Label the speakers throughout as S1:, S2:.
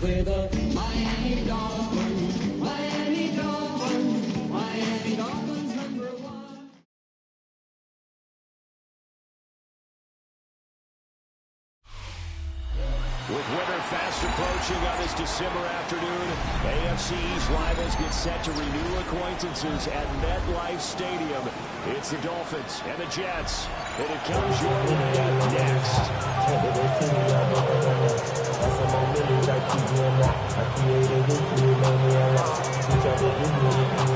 S1: With a Miami Dolphins, Miami Dolphins, Miami Dolphins #1.
S2: With winter fast approaching on this December afternoon, AFC East rivals get set to renew acquaintances at MetLife Stadium. It's the Dolphins and the Jets. And it comes your way next.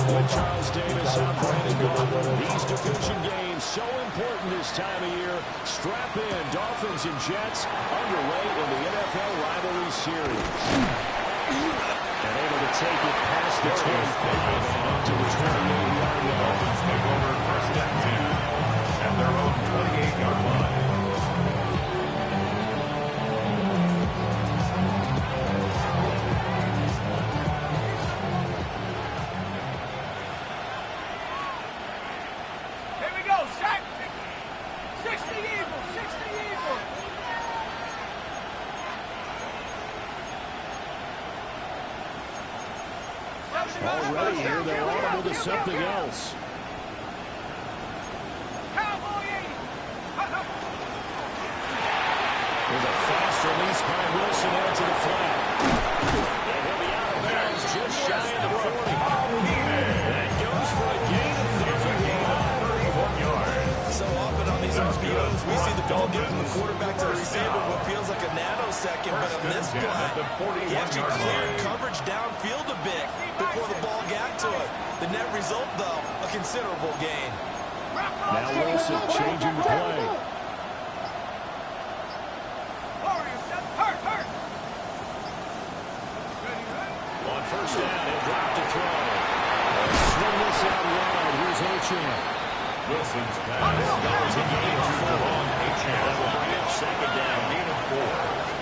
S2: With Charles Davis out Brandon Gordon, these division games so important this time of year. Strap in, Dolphins and Jets underway in the NFL rivalry series. And able to take it past the 25 and up to the 28-yard line.
S3: Dolphins take over first and 10 at their own 28-yard line.
S2: Already here, they're on to something else. There's a fast release by Wilson out to the flat. And he'll be out of bounds just shy of the 40. That goes for a gain of 31 yards.
S4: So often on these RPOs, we see the ball get from the quarterback to the receiver what feels like a nanosecond, but on this play, he actually cleared coverage downfield a bit before the ball got to it. The net result, though, a considerable gain.
S2: Now Wilson changing the play. On first down, he'll drop to throw. Swing this out wide. Here's Achane.
S3: Wilson's pass goes a gain of 4 on Achane.
S2: That will bring up second down.
S3: Gain of 4.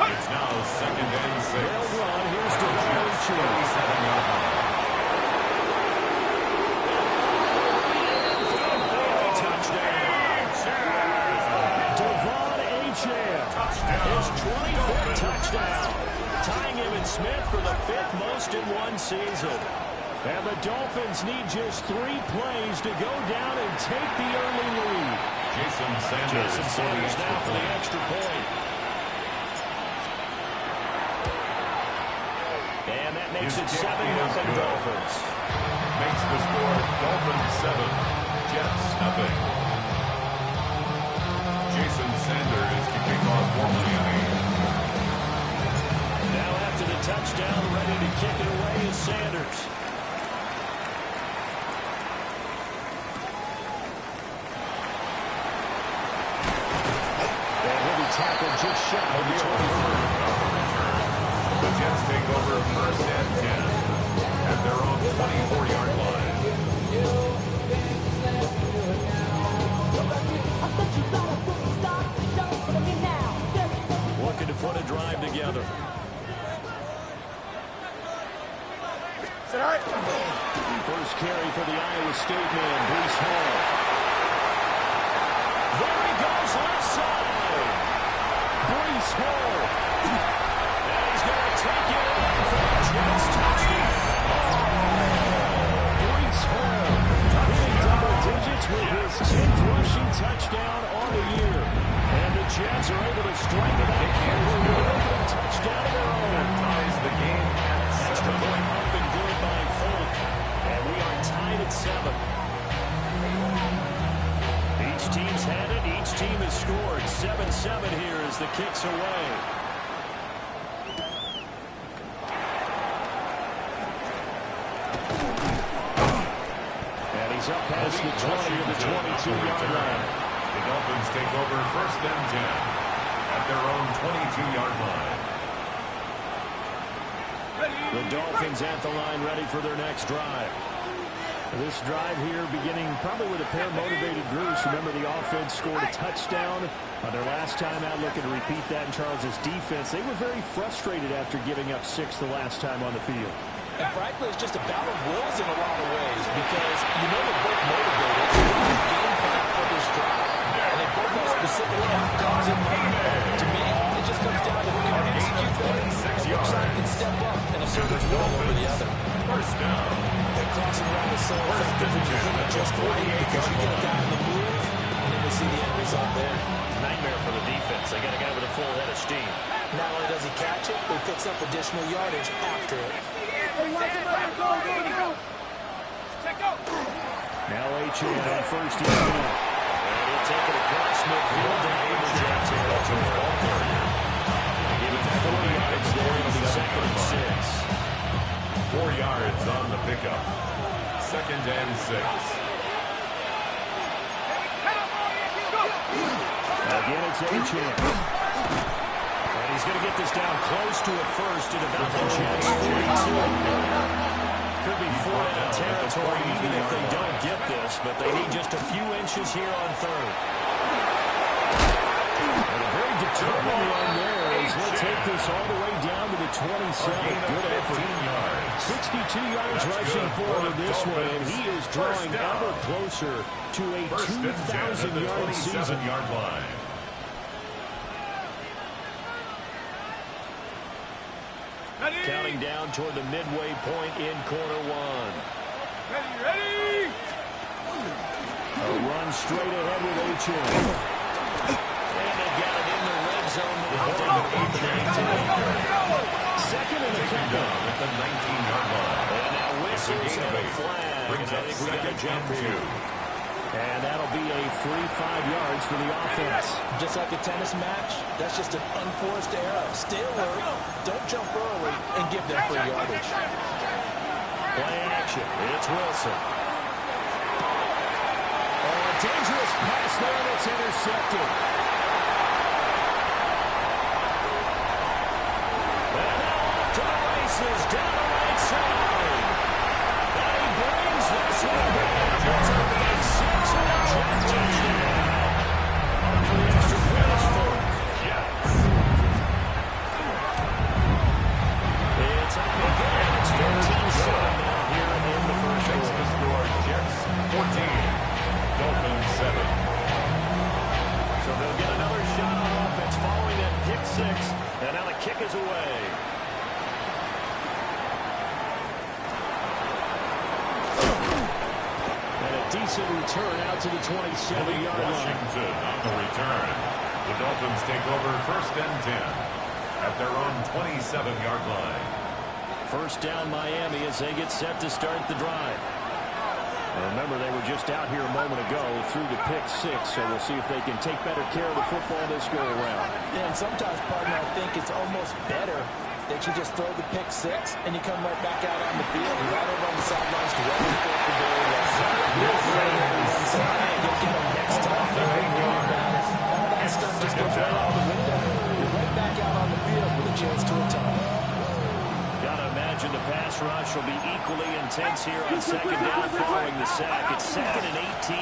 S3: It's now second and 6.
S2: They'll run. Here's Devon Achane.
S3: 37-yard line.
S2: His 25th touchdown, tying him and Smith for the 5th most in one season. And the Dolphins need just 3 plays to go down and take the early lead.
S3: Jason Sanders
S2: now for the extra point. And that makes it 7-0 Dolphins.
S3: Makes the score Dolphins 7, Jets nothing. Jason Sanders to kick off formally in the
S2: Now after the touchdown, ready to kick it away is Sanders. And he'll be tackled just shy of the 23.
S3: The Jets take over first and 10 at their own 24-yard line.
S2: Looking to put a drive together. First carry for the Iowa State man, Breece Hall. There he goes left side. Breece Hall. And he's going to take it in for the Jets touchdown. Breece Hall hitting double digits with his 10th rushing touchdown on the year. And the Jets are able to strike it out here with a touchdown of their own.
S3: Ties the game at 7.
S2: Extra point up and good by Folk. And we are tied at 7. Each team's had it. Each team has scored 7 here as the kick's away. And he's up past the 20 to the 22-yard line.
S3: The Dolphins take over 1st and 10 at their own 22-yard line.
S2: The Dolphins at the line, ready for their next drive. This drive here beginning probably with a pair of motivated groups. Remember, the offense scored a touchdown on their last time out, looking to repeat that in Charles's defense. They were very frustrated after giving up 6 the last time on the field.
S4: And frankly, it's just a battle of wills in a lot of ways because you know they're both motivated. They have a game plan for this drive. And they both have specific outcomes in mind. To me, it just comes down to who can execute that. And which side can step up and assert its will over the other.
S3: 1st down.
S4: They're crossing around the center effective when you hit it just right because you get a guy in the move and then we see the end result there.
S2: Nightmare for the defense. They got a guy with a full head of steam.
S4: Not only does he catch it, but he picks up additional yardage after it.
S2: Now Achane on 1st and 10. And he'll take it across midfield to Abraham territory. Give it 40 yards there. It'll be 2nd and 6.
S3: 4 yards on the pickup. 2nd and 6.
S2: Again, it's Achane. And he's going to get this down close to it first at about the Jets' 42. Could be 4-down territory even if they don't get this, but they need just a few inches here on 3rd. And a very determined run there as he'll take this all the way down to the 27. Good effort. 62 yards rushing forward this way, and he is drawing ever closer to a 2,000-yard season.
S3: 7-yard line.
S2: Counting down toward the midway point in quarter 1.
S1: Ready!
S2: A run straight ahead with Achane. And they got it in the red zone. Second and a count.
S3: At the 19-yard line.
S2: And now whistles and a flag.
S3: Brings
S2: And I
S3: up
S2: think we got a
S3: 2nd
S2: jump
S3: and 2.
S2: here. And that'll be a free 5 yards for the offense.
S4: Just like a tennis match, that's just an unforced error. Stay alert, don't jump early, and give them free yardage.
S2: Play action. It's Wilson. Oh, a dangerous pass there that's intercepted. And now off to the races, down the right side. And he brings this one back. It's a big 6 and a Jet touchdown. On the extra point for Jets. It's up again. It's 13-7 now here in the first
S3: Makes the score Jets 14. Dolphins 7.
S2: So they'll get another shot on offense following that pick 6. And now the kick is away. And a decent return out to the 27-yard line.
S3: Washington on the return. The Dolphins take over 1st and 10 at their own 27-yard line.
S2: First down Miami as they get set to start the drive. Remember, they were just out here a moment ago through the pick 6, so we'll see if they can take better care of the football this go around.
S4: Yeah, and sometimes, partner, I think it's almost better that you just throw the pick 6 and you come right back out on the field and right over on the sidelines to run the fourth and goal. You'll throw it on one side, you'll get them next time. All that stuff just goes right out the window. You're right back out on the field with a chance to atone.
S2: Gotta imagine the pass rush will be equally intense here on 2nd down following the sack. It's 2nd and 18.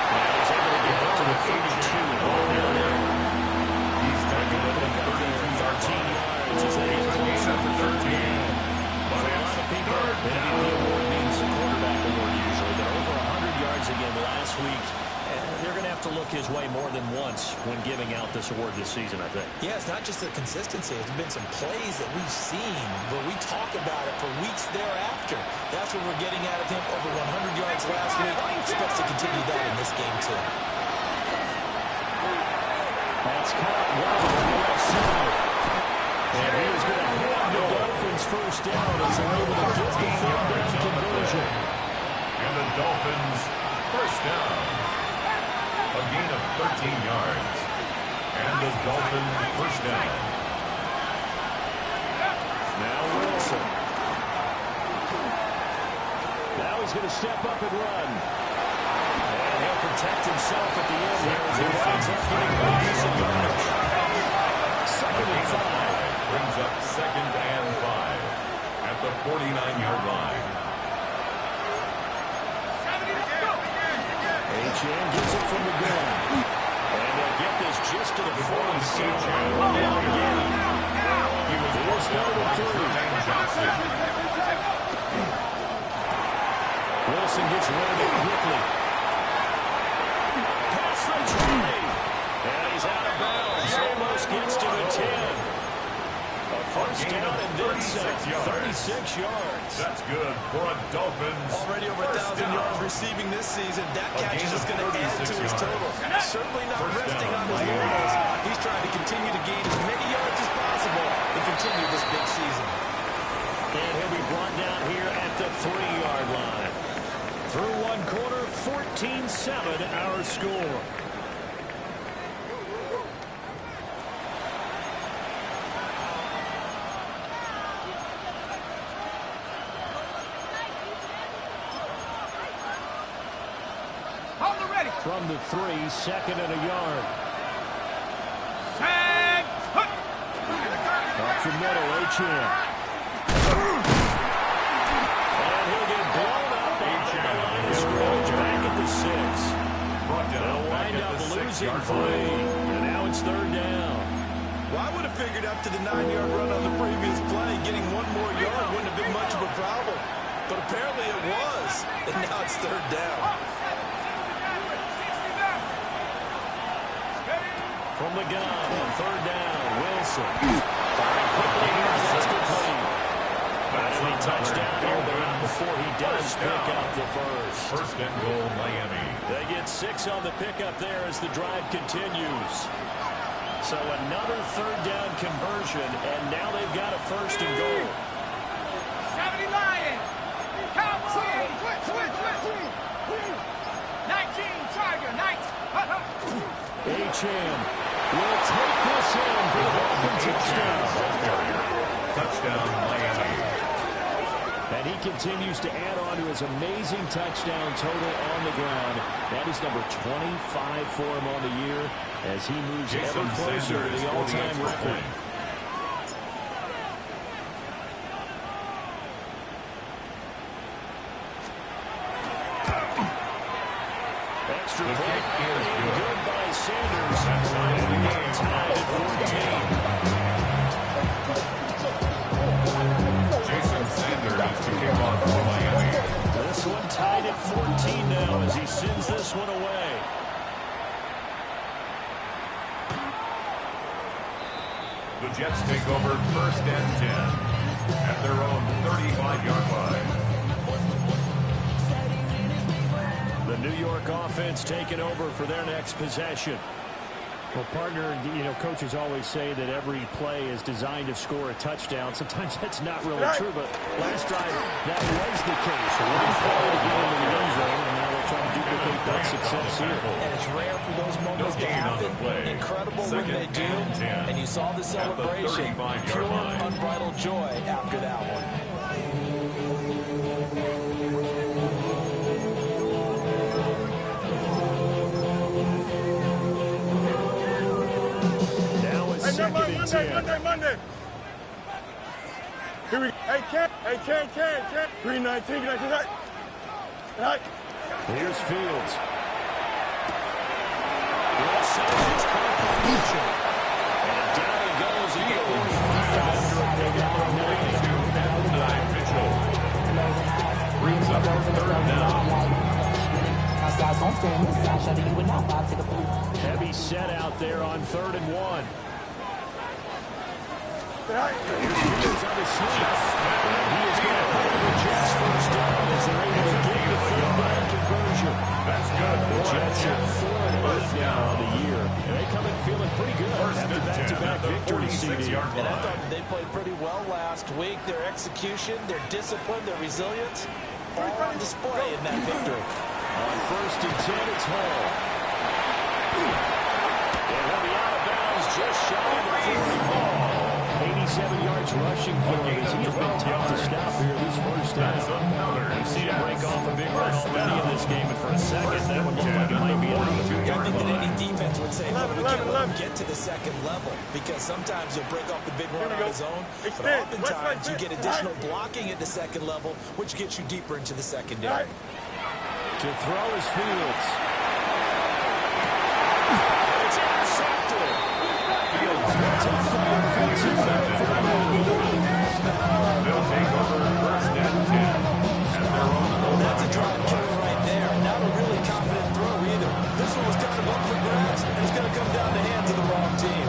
S2: And he's able to get up to the 32.
S3: He's taken it at
S2: 13 yards as they get closer for 13. For a lot of people, the MVP award means the quarterback award usually, but over 100 yards again last week. They're going to have to look his way more than once when giving out this award this season, I think.
S4: Yeah, it's not just the consistency. It's been some plays that we've seen where we talk about it for weeks thereafter. That's what we're getting out of him. Over 100 yards last week. Expects to continue that in this game, too.
S2: That's caught well on the left side. And he is going to have the Dolphins first down as they're able to get the third down conversion.
S3: And the Dolphins first down. A gain of 13 yards. And the Dolphins first down.
S2: Now Wilson. Now he's going to step up and run. And he'll protect himself at the end here as he winds up getting decent yardage. 2nd and 5.
S3: Brings up 2nd and 5 at the 49-yard line.
S2: Achane gets it from the gun. And they'll get this just to the 47.
S3: He was forced out by Jermaine Johnson.
S2: Wilson gets rid of it quickly. Pass from Trey. And he's out of bounds. Almost gets to the 10. A first down and then 36 yards.
S3: That's good for a Dolphins.
S4: Already over 1,000 yards receiving this season. That catch is just going to add to his total. Certainly not resting on his laurels. He's trying to continue to gain as many yards as possible to continue this big season.
S2: And he'll be brought down here at the 3-yard line. Through one quarter, 14-7 our score. From the 3, 2nd and a yard. Up the middle, Achane. And he'll get blown up behind the line of scrimmage back at the 6. They'll wind up losing 3. And now it's 3rd down.
S4: Well, I would have figured up to the 9-yard run on the previous play. Getting one more yard wouldn't have been much of a problem. But apparently it was. And now it's 3rd down.
S2: From the gun on 3rd down, Wilson. Firing quickly here, that's complete. That'll be touchdown here, but not before he does pick up the first.
S3: First and goal, Miami.
S2: They get 6 on the pickup there as the drive continues. So another 3rd down conversion, and now they've got a first and goal.
S5: 70 Lions. Cowboys. Switch. 19 Tiger. 19.
S2: Achane will take this in for the Dolphin touchdown.
S3: Touchdown, Miami.
S2: And he continues to add on to his amazing touchdown total on the ground. That is number 25 for him on the year as he moves ever closer to the all-time record. Extra point is good by Sanders. Tied at 14.
S3: Jason Sanders to kick off for Miami.
S2: This one tied at 14 now as he sends this one away.
S3: The Jets take over 1st and 10 at their own 35-yard line.
S2: The New York offense taking over for their next possession. Well, partner, coaches always say that every play is designed to score a touchdown. Sometimes that's not really true, but last drive, that was the case. One play to get into the end zone, and now they'll try to duplicate that success here.
S4: And it's rare for those moments to happen. Incredible when they do. And you saw the celebration. Pure, unbridled joy after that one.
S5: Monday. Here we go. Hey, Ken. 319. Right.
S2: Here's Fields. Well, Sanders caught the motion. And down he goes at the 45 after a pickup of 9.
S3: Mitchell brings up 3rd down.
S2: Heavy set out there on 3rd and 1. Here's Fields on the sweep. And he is going to hold the Jets first down as they're able to get the 3rd down conversion.
S3: That's good.
S2: The Jets are 4-8 now on the year. And they come in feeling pretty good after back-to-back victories, CD.
S4: And I thought they played pretty well last week. Their execution, their discipline, their resilience, all on display in that victory.
S2: On 1st and 10, it's Hall. Giants rushing for him as he has been tough to stop here this first half.
S3: We've
S2: seen him break off a big run already in this game, and for a second, that one looked like it might be enough.
S4: I think that any defense would say, look, we can't let him get to the second level, because sometimes he'll break off the big run on his own, but oftentimes you get additional blocking at the second level, which gets you deeper into the secondary.
S2: To throw is Fields. It's intercepted. Fields tough on the offensive side.
S3: They'll take over first and 10 at their own goal line.
S4: That's a drive killer right there. Not a really confident throw either. This one was kind of up for grabs, and it's going to come down to hands of the wrong team.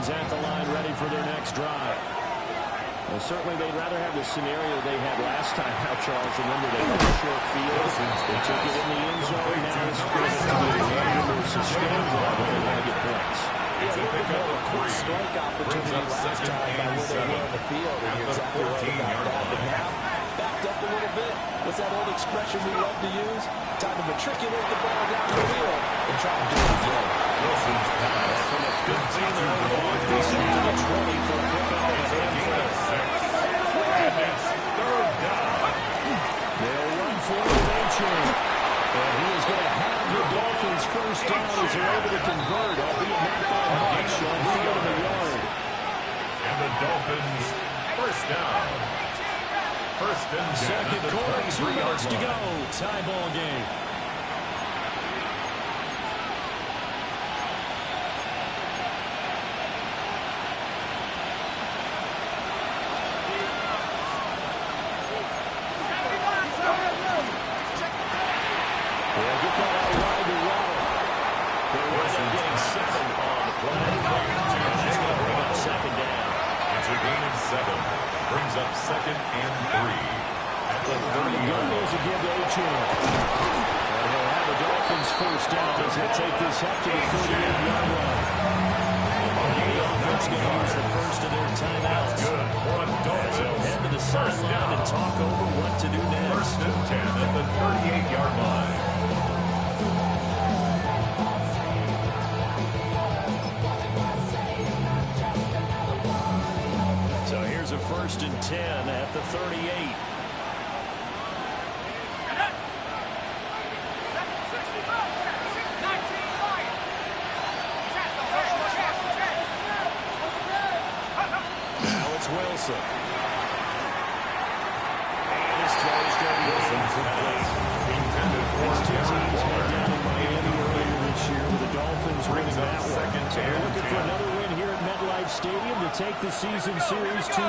S2: At the line, ready for their next drive. Well, certainly they'd rather have the scenario they had last time out, Charles. Remember, they had a short field. They took it in the end zone. Now this is going to be a longer, more sustained drive if they want to get points.
S4: It's a quick strike opportunity last time by where they were on the field, and you're exactly right about that. But now, backed up a little bit. What's that old expression we love to use? Time to matriculate the ball down the field and try to do it again.
S3: Wilson's pass from the 15 to the 20 for a pickup and a handful. And it's third down.
S2: They'll run for it with Achane. And he is going to have the Dolphins first down as they're able to convert, albeit not by much, on field in the yard.
S3: And the Dolphins first down. First and 10
S2: Second
S3: at the
S2: quarter, 2 minutes to
S3: 23-yard
S2: go.
S3: line.
S2: Tie ball game. They'll get that out wide to Waddle. They're Wilson getting 7 on the play. And that's going to bring up second down.
S3: It's a gain of 7. Brings up second and 3. At the
S2: The gun goes again to Achane. And he'll have the Dolphins first down as they take this up to the 38-yard line. The offense going to use the first of their timeouts.
S3: good for a
S2: As they'll
S3: Dolphins.
S2: head to the sideline and talk over what to do next.
S3: First and 10 at the 38-yard line.
S2: So here's a first and 10 at the 38. Now it's Wilson. And his throw is going to be incomplete.
S3: Intended for
S2: These two teams
S3: Darren
S2: met
S3: Waller.
S2: down in Miami earlier this year with the Dolphins winning that one.
S3: Second
S2: So they're
S3: and
S2: looking for
S3: 10.
S2: another win here at MetLife Stadium to take the season series 2-0.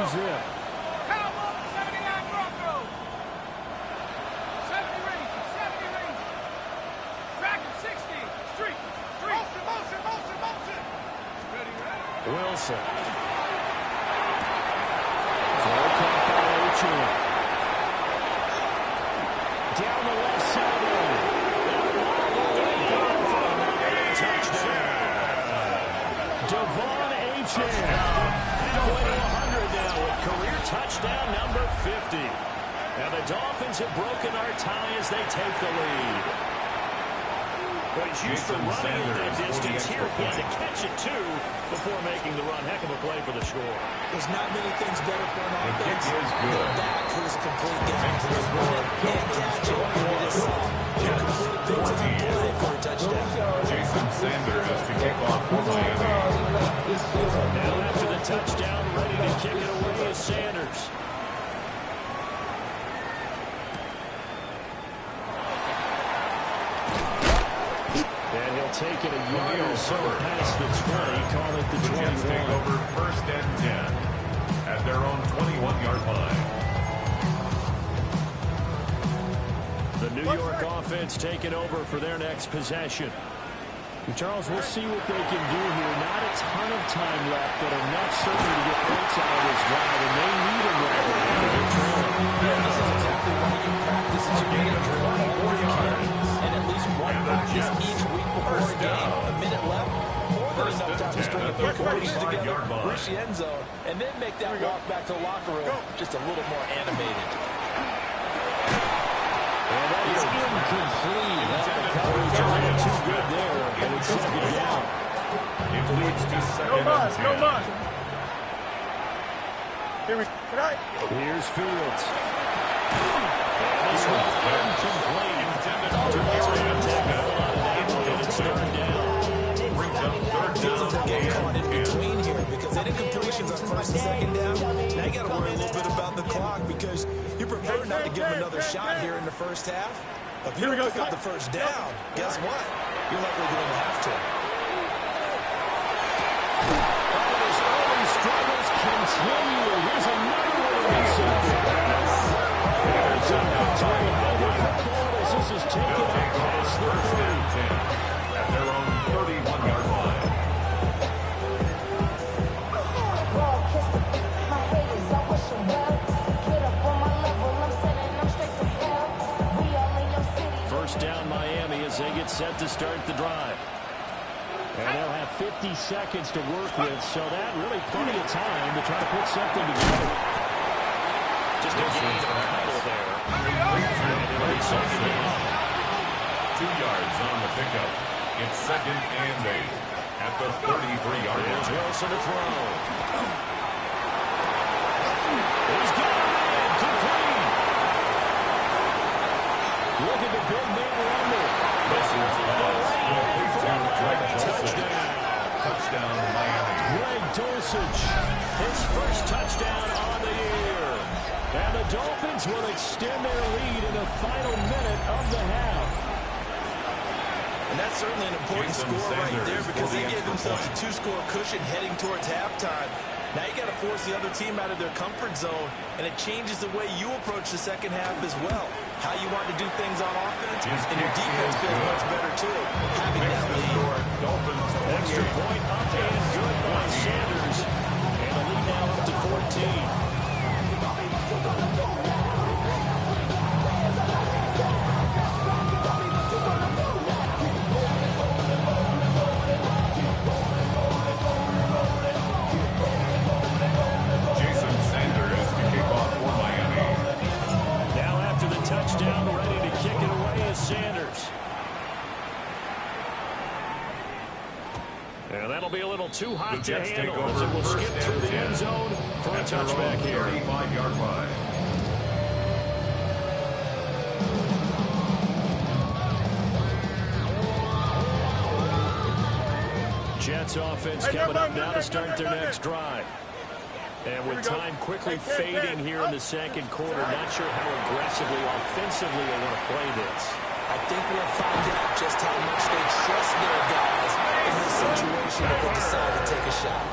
S5: Cowboys, 79 Broncos. 70 Rangers, 70 Rangers. Dragon, 60. Street. Motion. Ready.
S2: Wilson. Throw caught by Achane. Down the left sideline. Touchdown. Devon Achane. Halfway to 100 now with career touchdown number 50. Now the Dolphins have broken our tie as they take the lead. But he's used to
S3: Jason
S2: running it that
S3: Sanders for the
S2: distance. Here
S3: extra
S2: he had to
S3: point.
S2: catch it, too, before making the run. Heck of a play for the score.
S4: There's not many things better for an
S3: The kick
S4: offense
S3: is
S4: than
S3: good.
S4: a back who's a complete game.
S3: Makes the score
S4: And catch it. It is soft. You complete a big-time play for a touchdown.
S3: Jason Sanders to kick off for Miami.
S2: Now after the touchdown, ready to kick it away is Sanders. And he'll take it a yard or so past the 20, call it the
S3: The Jets take
S2: 21.
S3: over first and 10 at their own 21-yard line.
S2: The New York offense taking over for their next possession. And Charles, we'll see what they can do here. Not a ton of time left, but enough certainly to get points out of this drive, and they need them right now.
S4: This is exactly why you practice as you get a drill all the time. And at least one practice each week before a game. A minute left, more than enough time to string a few quarters together, reach the end zone, and then make that walk back to the locker room just a little more animated.
S2: And that is incomplete. The coverage is a little too good there, and it's second down.
S3: It leads to second and 10.
S5: No mud. Here we go.
S2: Here's Fields. And this one's incomplete.
S3: Intended
S2: To
S3: for
S2: Aaron Tackle.
S3: Tackle.
S2: It's third down.
S3: Brings up third
S4: Feels like
S3: down
S4: they're getting caught in
S3: and 10.
S4: between here because that incompletion's on first and second down. Now you got to worry a little bit about the clock because you prefer not to give them another shot here in the first half. If you don't pick up the first down, guess what? You're likely going to have to.
S2: And his early struggles continue. Here's another one intercepted. And Dolphins will have the football as this is taken up past the
S3: First
S2: 30.
S3: and 10 at their own 31-yard line.
S2: First down Miami as they get set to start the drive. And they'll have 50 seconds to work with, so that really plenty of time to try to put something together.
S4: Just a gain of a couple there.
S3: And it'll be second down. 2 yards on the pickup. It's second and 8 at the 33-yard
S2: Here's
S3: line.
S2: Wilson to throw. He's got it, complete. Look at the big man rumble.
S3: This is pass complete to Greg Dulcich. Touchdown, Miami.
S2: Greg Dulcich, his first touchdown on the year. And the Dolphins will extend their lead in the final minute of the half.
S4: And that's certainly an important
S3: Jason
S4: score right
S3: Sanders
S4: there because
S3: for the
S4: they gave
S3: extra
S4: themselves a
S3: point.
S4: two-score cushion heading towards halftime. Now you got to force the other team out of their comfort zone, and it changes the way you approach the second half as well. How you want to do things on offense, and your defense feels much better too. Having that lead.
S3: Dolphins
S2: Extra
S3: 28.
S2: point up and good by Sanders. And the lead now up to 14.
S3: Jason Sanders to kick off for Miami.
S2: Now after the touchdown, ready to kick it away is Sanders. And that'll be a little too hot
S3: The
S2: to
S3: Jets take
S2: handle as it
S3: over
S2: will
S3: first
S2: skip through
S3: and
S2: the
S3: 10
S2: end zone for a
S3: at their own
S2: touchback here.
S3: 35-yard line.
S2: Jets offense coming up now to start their next drive. And with time quickly fading here in the second quarter, not sure how aggressively, offensively they want to play this.
S4: I think we'll find out just how much they trust their guys in this situation if they decide to take a shot.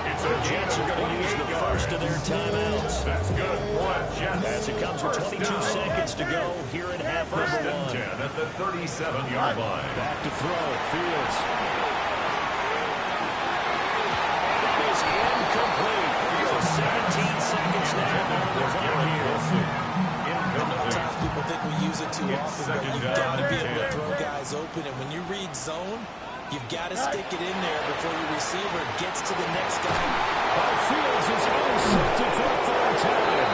S3: It's
S2: The Jets are going to use the first of their timeouts.
S3: That's good for Jets.
S2: As it comes with 22 seconds to go here in half
S3: First
S2: number
S3: and 10
S2: one.
S3: at the 37-yard line.
S2: Back to throw, Fields. That is incomplete. 17 seconds now on the clock here.
S4: I know times people think we use it too often, but you've got to be able to throw guys open. And when you read zone, you've got to stick it in there before your receiver gets to the next guy.
S2: Fields is intercepted for the third time.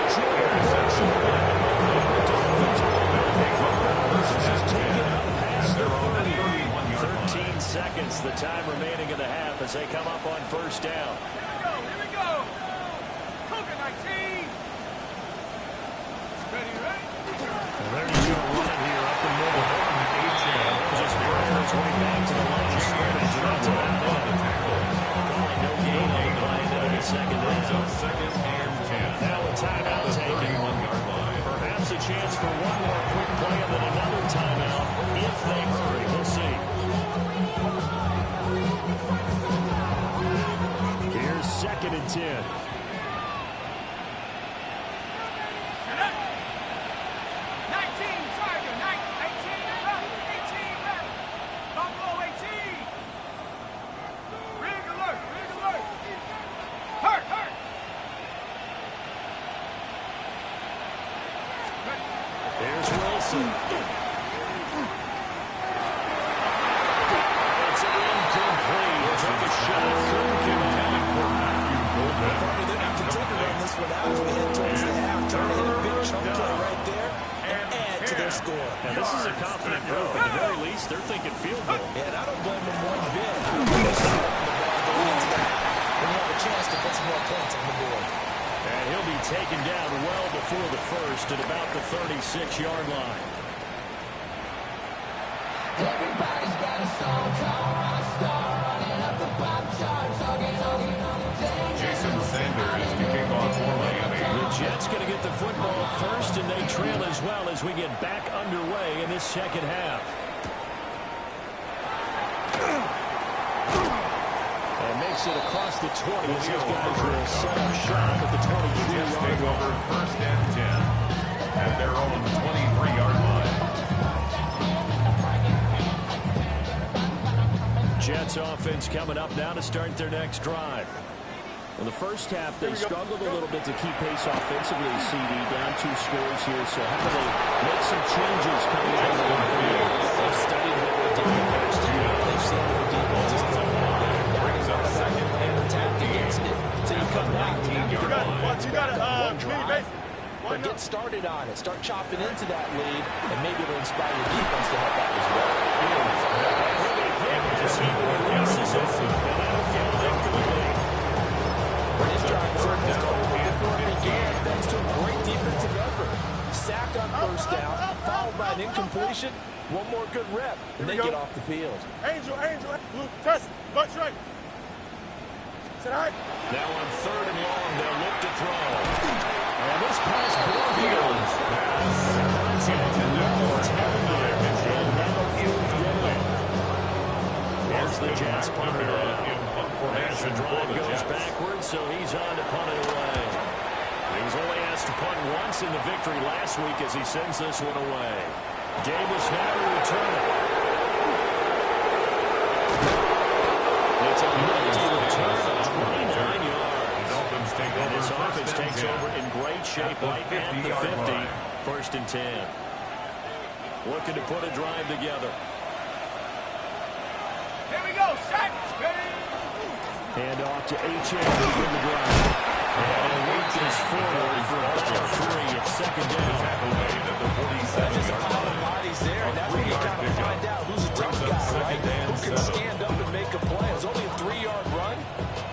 S2: Jordan Brooks with it. And the Dolphins will have the football. This is taken up past the 30. 13 seconds, the time remaining in the half as they come up on first down.
S5: Here we go. Coca 19. Ready, right?
S2: And there you go, running here up the middle. Just working his way back to the line of scrimmage. And that's about it. Calling no gain on the line in the second down.
S3: Second and 10.
S2: Now a timeout taken.
S3: 31-yard line.
S2: Perhaps a chance for one more quick play and then another timeout if they hurry. We'll see. Here's second and 10. There's Wilson. It's And this is a confident group. At the very least, they're thinking field goal.
S4: And I don't blame them one bit. I don't think they're on the ball going into that. When you have a chance to put some more points on the board.
S2: And he'll be taken down well before the first at about the 36-yard line.
S1: Everybody's got a song called Rockstar, running up the pop charts,
S3: Jason Sanders kicking off for Miami.
S2: The Jets going to get the football first, and they trail as well as we get back underway in this second half. And makes it across the 20. These guys will set up shop at the 23-yard
S3: Jets take
S2: line.
S3: over first and 10 at their own 23-yard line.
S2: Jets offense coming up now to start their next drive. In the first half, they struggled a little bit to keep pace offensively, CD, down 2 scores here. So how do they make some changes coming out of the field?
S4: They've studied what they did last year. They've seen what the defense is playing.
S3: Brings up second and
S4: Attacked against it. So you come back.
S3: You
S4: But get started on it. Start chopping into that lead, and maybe it'll inspire your defense to help out as well. His drive is almost over before it began, thanks to a great defensive effort. Sack on first down, followed by an incompletion. One more good rep, and they get off the field.
S5: Angel, Luke, test, butt straight. Sit high.
S2: Now on 3rd and long, they'll look to throw. And this pass Fields. Here's the Jets punter down. As the drive goes backwards, so he's on to punt it away. He was only asked to punt once in the victory last week as he sends this one away. Davis now to return it. It's a mighty return of 29 yards. And his offense takes over in great shape right at the 50. 1st and 10. Looking to put a drive together.
S5: Here we go, set.
S2: Hand off to H.A. to begin the drive. And he reaches forward for ball 3 at 2nd down.
S4: That's just a pile of bodies there, and that's when you kind of find out who's a tough guy, right? Who can stand up and make a play. It was only a 3-yard run,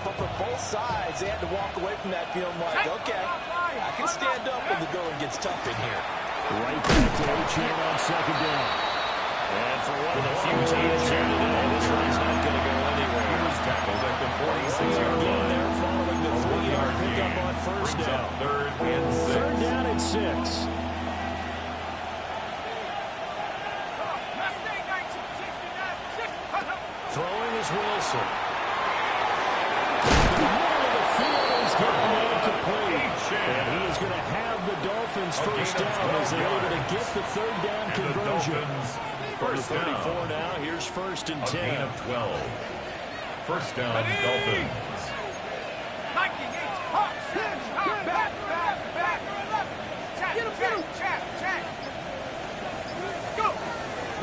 S4: but for both sides, they had to walk away from that feeling like, okay, I can stand up when the going gets tough in here.
S2: Right back to H.A. on 2nd down. And for one of the few times here today, this one's not going to go anywhere.
S3: Tackled at the 46-yard
S2: Again,
S3: line.
S2: they're following the 3-yard pickup on first
S3: Brings
S2: down.
S3: up 3rd and 6.
S2: 3rd down and 6. Throwing is Wilson. The middle of the field is getting incomplete. And he is going to have the Dolphins first down as they're able to get the 3rd down conversion. For the 34 now, here's 1st and 10.
S3: A gain of 12. First down, Dolphins.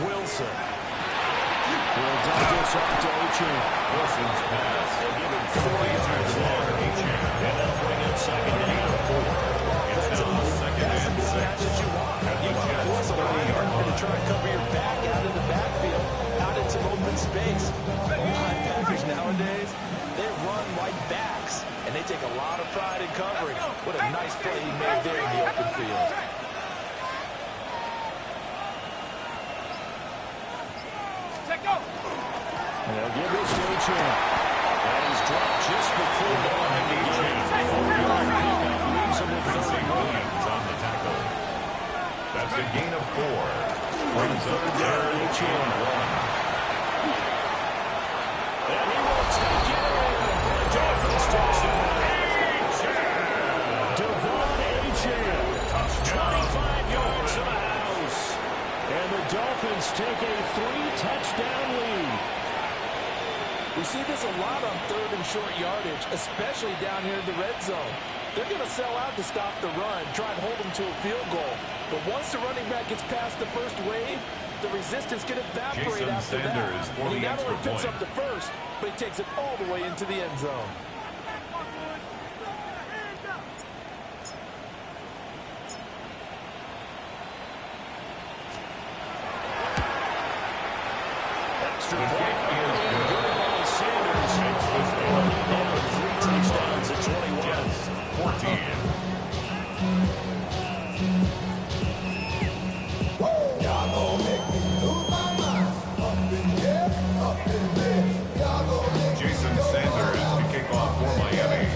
S2: Wilson. Will dive this up to H.A.
S3: Wilson's pass.
S2: They'll give him 4 yards there. And they'll bring up 2nd down.
S3: It's now 2nd and 6.
S4: You want to force a linebacker to try and cover your back out of the backfield, out in some open space. Linebackers nowadays, they run like backs, and they take a lot of pride in covering. What a nice play he made there in the open field.
S2: And they'll give this to H.A. And he's dropped just before the line to gain. 4-yard pickup leaves him with 31.
S3: Williams on the tackle. That's a gain of 4. Brings up
S2: 3rd down,
S3: 3rd
S2: H.A.
S3: and 1.
S2: And he will take it in for a Dolphins touchdown. Devon Achane, 25 yards to the house. And the Dolphins take a 3-touchdown lead.
S4: We see this a lot on 3rd and short yardage, especially down here in the red zone. They're going to sell out to stop the run, try and hold them to a field goal. But once the running back gets past the first wave, the resistance can evaporate
S3: Jason
S4: after
S3: Sanders
S4: that.
S3: for
S4: And he
S3: the
S4: not only
S3: extra
S4: picks
S3: point.
S4: up the first, but he takes it all the way into the end zone.
S2: extra point. And good on Sanders. Down 3 touchdowns at 21.
S3: 14. Jason Sanders to kick off for Miami.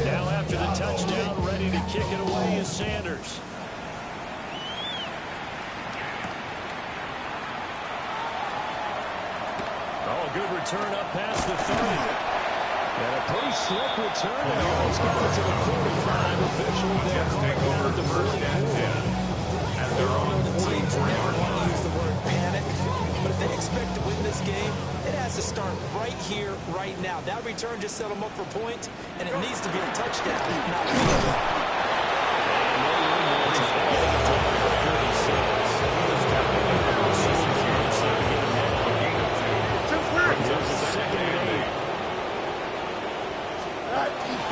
S2: Now after the touchdown, ready to kick it away is Sanders. Oh, good return up past the 30. And a pretty slick return. And almost got it to the 45. Officially there.
S3: Jets take over the first and 10 at their own 44-yard line.
S4: Use the word panic, but if they expect to win this game, it has to start right here, right now. That return just set them up for points, and it needs to be a touchdown, not a field goal.
S2: There's a second and 8.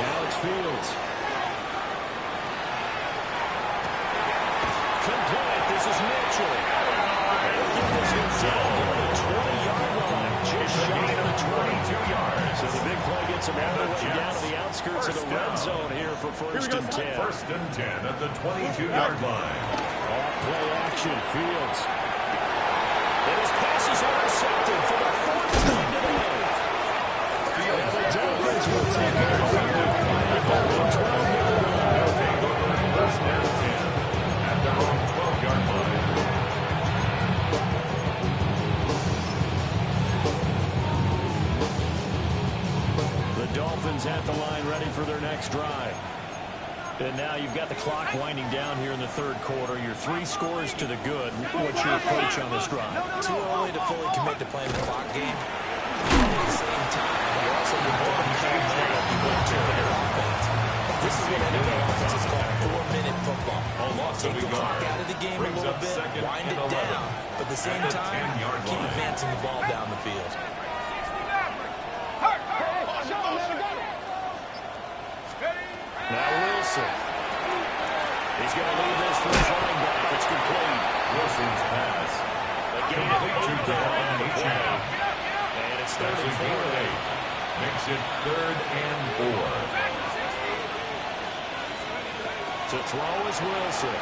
S2: Now it's Fields. Complete. This is Mitchell. This is down to the 20-yard line. Just shy of the 22 yards. So the big play gets him all the way down to the outskirts of the red zone here for first and 10.
S3: First and 10 at the 22-yard line.
S2: Off play action. Fields. And his pass is intercepted for the 4th time today. And the Dolphins will take it over at their own 12-yard line.
S3: Take over first and 10 at their own 12-yard line.
S2: The Dolphins at the line ready for their next drive. And now you've got the clock winding down here in the third quarter. Your 3 scores to the good. What's your approach on this drive?
S4: Too early to fully commit to playing the clock game. At the same time, you also need to your offense. This is what NFL offenses call 4-minute football. Take the clock out of the game a little bit, wind it down, but at the same time, keep advancing the ball down the field.
S2: Now Wilson. He's going to leave this for his running back. It's complete.
S3: Wilson's pass.
S2: Again,
S3: Complete to Devin on the play.
S2: and it's third
S3: That's
S2: and
S3: a gain of
S2: 4.
S3: 8. Makes it 3rd and 4.
S2: To throw is Wilson.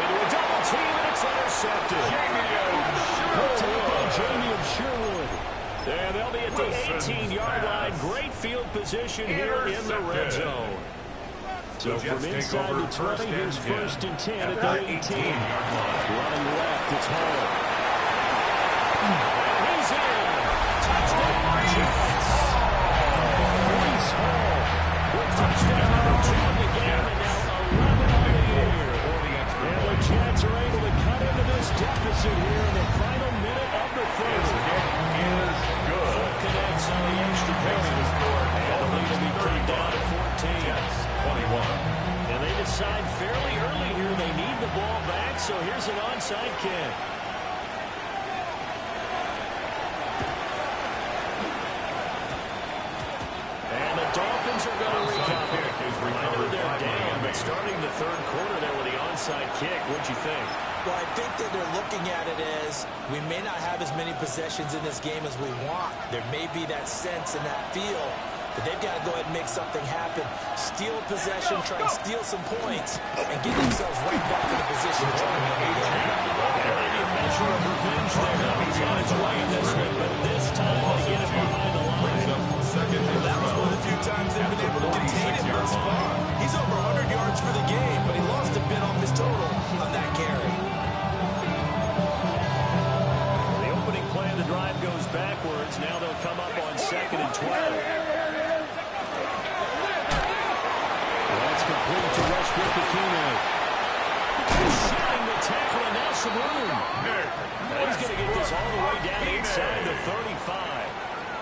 S2: Into a double team, and it's intercepted. Jamie Sherwood. And they'll be at the 18-yard line. Great field position here in the red zone. So from inside the 20, here's first and 10 at the 18. Running left, it's Hall. He's in. Touchdown, Jets. Breece Hall with touchdown number 2 in the game, and now 11 on the year. And the Jets are able to cut into this deficit here in the final minute of the third. Foot connects on the extra point. And the lead will be cut down to 14.
S3: Jets 21.
S2: And they decide fairly early here they need the ball back, so here's an onside kick. And the Dolphins are going to recover. I know they're down, but starting the third quarter there with the onside kick, what'd you think?
S4: Well, I think that they're looking at it as we may not have as many possessions in this game as we want. There may be that sense and that feel that they've got to go ahead and make something happen. Steal possession, try and steal some points, and get themselves right back in the position to try and win the game.
S2: Maybe a measure of revenge there. He's on his way in this one, but this time they get it behind the line.
S4: That was one of the few times they've been able to contain him thus far. He's over 100 yards for the game, but he lost a bit off his total on that carry.
S2: The opening play of the drive goes backwards. Now they'll come up on 2nd and 12. That's complete to Westbrook-Ikhine. Shooting the tackle, and now some room. He's going to get this all the way down inside the 35.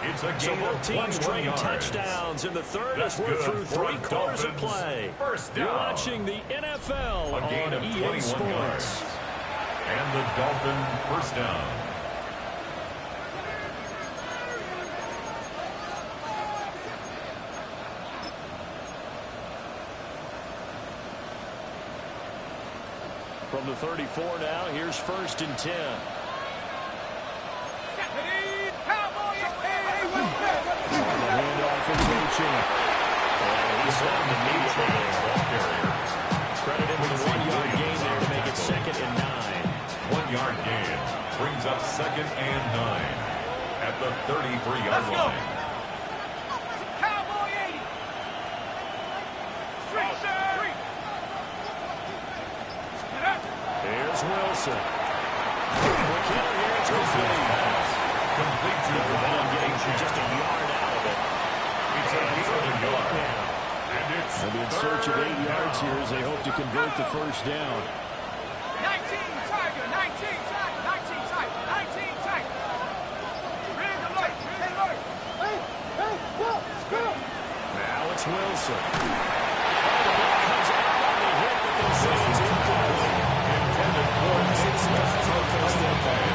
S3: It's a
S2: So
S3: gain
S2: both
S3: of
S2: teams
S3: 21
S2: trade
S3: yards.
S2: touchdowns in the third
S3: That's
S2: as we're
S3: good
S2: through
S3: for
S2: 3 quarters of
S3: Dolphins.
S2: play.
S3: First
S2: You're
S3: down.
S2: watching the NFL
S3: A gain
S2: on
S3: of
S2: EA
S3: 21
S2: Sports.
S3: yards. And the Dolphin first down.
S2: From the 34 now, here's first and 10. approaching. And he's stopped immediately there. Credit him with a 1-yard gain there to make it 2nd and 9.
S3: 1-yard gain brings up 2nd and 9 at the 33-yard line.
S5: Cowboy 80.
S2: Here's Wilson.
S3: Complete to the ball game,
S2: just a yard out of it.
S3: It's a yard. And it's
S2: They'll be in search of 8 yards here as they hope to convert the first down.
S5: 19 Tiger, 19 Tiger, 19 Tiger, 19 Tiger. Red alert, red alert. Hey, go, go.
S2: Now it's Wilson. Comes out on the hit, but they'll say it's incomplete.
S3: intended for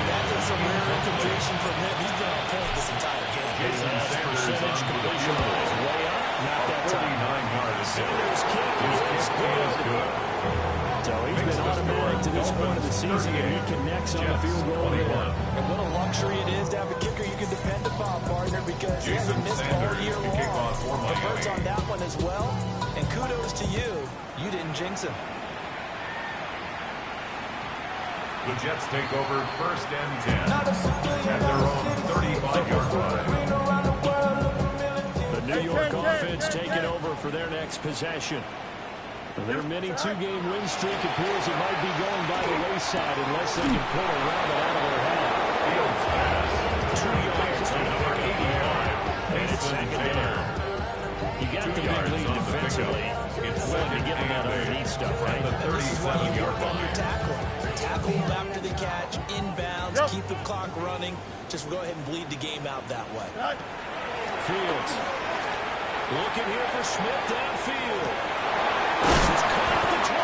S4: That is a rare incompletion from him. He's been on point this entire game.
S3: Jason Sanders
S2: Percentage
S3: on the
S2: completion
S3: field.
S2: is way up. Not that time.
S3: 39-yard
S2: Sanders' kick is good. So he's been automatic to this point of the season, and he connects on the field goal.
S4: And what a luxury it is to have a kicker you can depend upon, partner, because he hasn't missed all year long. Converts on that one as well. And kudos to you. You didn't jinx him.
S3: The Jets take over 1st and 10 at their own 35-yard line.
S2: The New York offense taking over for their next possession. Their mini 2-game win streak appears it might be going by the wayside unless they can pull a rabbit out of their hat.
S3: Fields pass.
S2: 2 yards to number 85. And it's 2nd down. You got the big lead defensively.
S3: It's
S2: willing to
S3: 2nd
S2: give them that
S3: and
S2: underneath stuff, right?
S4: And this is why you
S3: 37-yard
S4: work on your
S3: line.
S4: tackling. Tackle them after the catch, inbounds, keep the clock running. Just go ahead and bleed the game out that way.
S2: Fields. Looking here for Smith downfield. This is caught at the 20.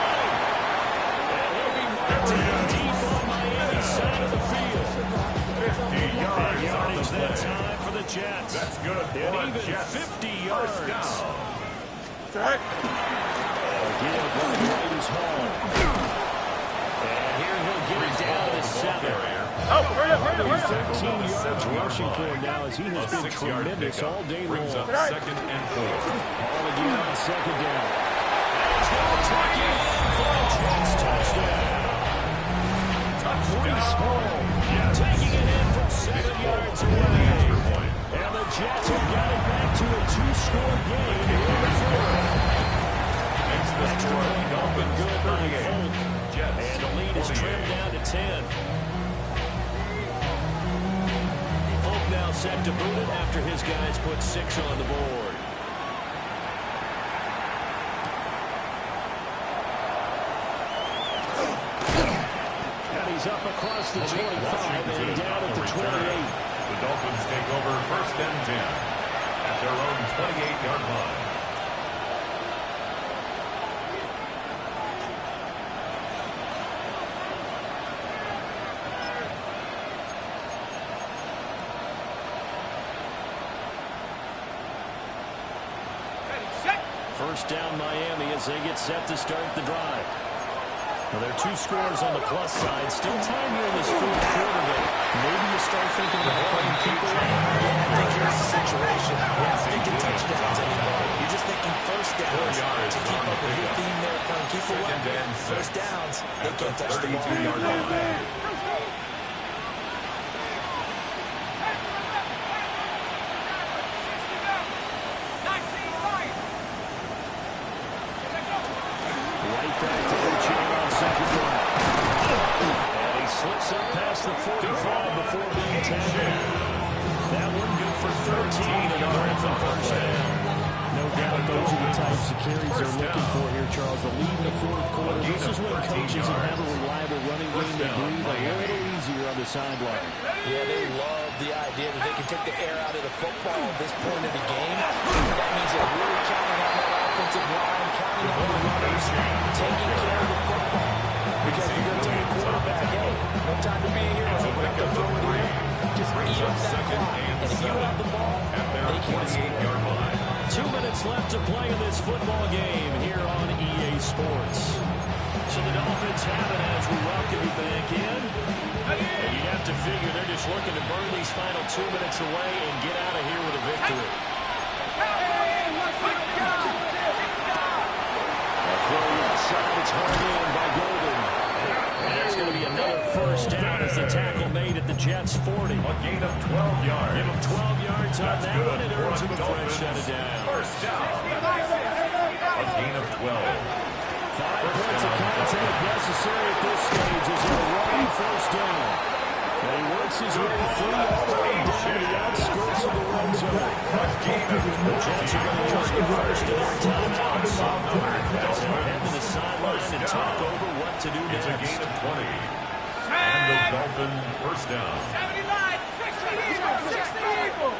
S2: And he'll be marked down deep on Miami's side of the field.
S3: 50 yards on the
S2: Yardage that
S3: play.
S2: time for the Jets.
S3: That's good
S2: And
S3: for
S2: even
S3: Jets.
S2: 50
S3: First
S2: yards.
S3: down.
S2: Again, running right is Hall. And here he'll get it down to 7.
S5: Oh, hurry up, hurry up, hurry up.
S2: 13 yards rushing for him now as he has been
S3: 6-yard
S2: tremendous all day long.
S3: brings up 2nd and 4.
S2: All again on 2nd down. And he's going to tuck it in for a Jets touchdown. Brees Hall taking it in from 7 yards away. And the Jets have got it back to a 2-score game here in the 4th.
S3: Makes the score
S2: Been good by Folk.
S3: 38. Jets
S2: And the lead is trimmed down to 10. Folk now set to boot it after his guys put 6 on the board. And he's up across the 25 and down at the 28.
S3: The Dolphins take over 1st and 10 at their own 28-yard line.
S5: Ready, set.
S2: First down Miami as they get set to start the drive. Well, there are 2 scores on the plus side. Still time here in this 4th quarter, but maybe you start thinking about playing people out.
S4: Yeah, I think here's the situation. We're not thinking touchdowns anymore. You're just thinking first downs to keep up with your theme there. Playing keep away. First downs, they can't touch the ball.
S3: 32-yard line.
S2: Right back to Uchenna on 2nd down. And he slips up past the 45 before being tackled. That one good for 13 and a for first down. No doubt those are the types of carries they're looking for here, Charles. The lead in the 4th quarter. This is when coaches have a reliable running game. They breathe a little easier on the sideline.
S4: Yeah, they love the idea that they can take the air out of the football at this point of the game. That means they're really counting on that offensive line, counting on the runners, taking care of the football. Because you're going to tell your quarterback, hey, no time to be a hero. We're not going to throw it in. Just eat up that clock. And if you have the ball, they can't score.
S2: 2 minutes left to play in this football game here on EA Sports. So the Dolphins have it as we welcome you back in. And you'd have to figure they're just looking to burn these final 2 minutes away and get out of here with a victory. inside. It's hard in by Golden. And it's going to be another first down as the tackle made at the Jets' 40.
S3: A gain of 12 yards.
S2: Give him 12 yards on that one. It earns him a fresh
S3: Dolphins.
S2: set of down.
S3: First down. A gain of 12.
S2: 5 points of contact necessary at this stage as a running first down. And he works his way through all the way down to the outskirts of the red zone. The Jets are going to try to first in their timeouts. As they head to the sideline and talk over what to do
S3: It's a
S2: next.
S3: gain of 20. And the Dolphins first down.
S5: 79, 60 Eagle, 60 Eagle.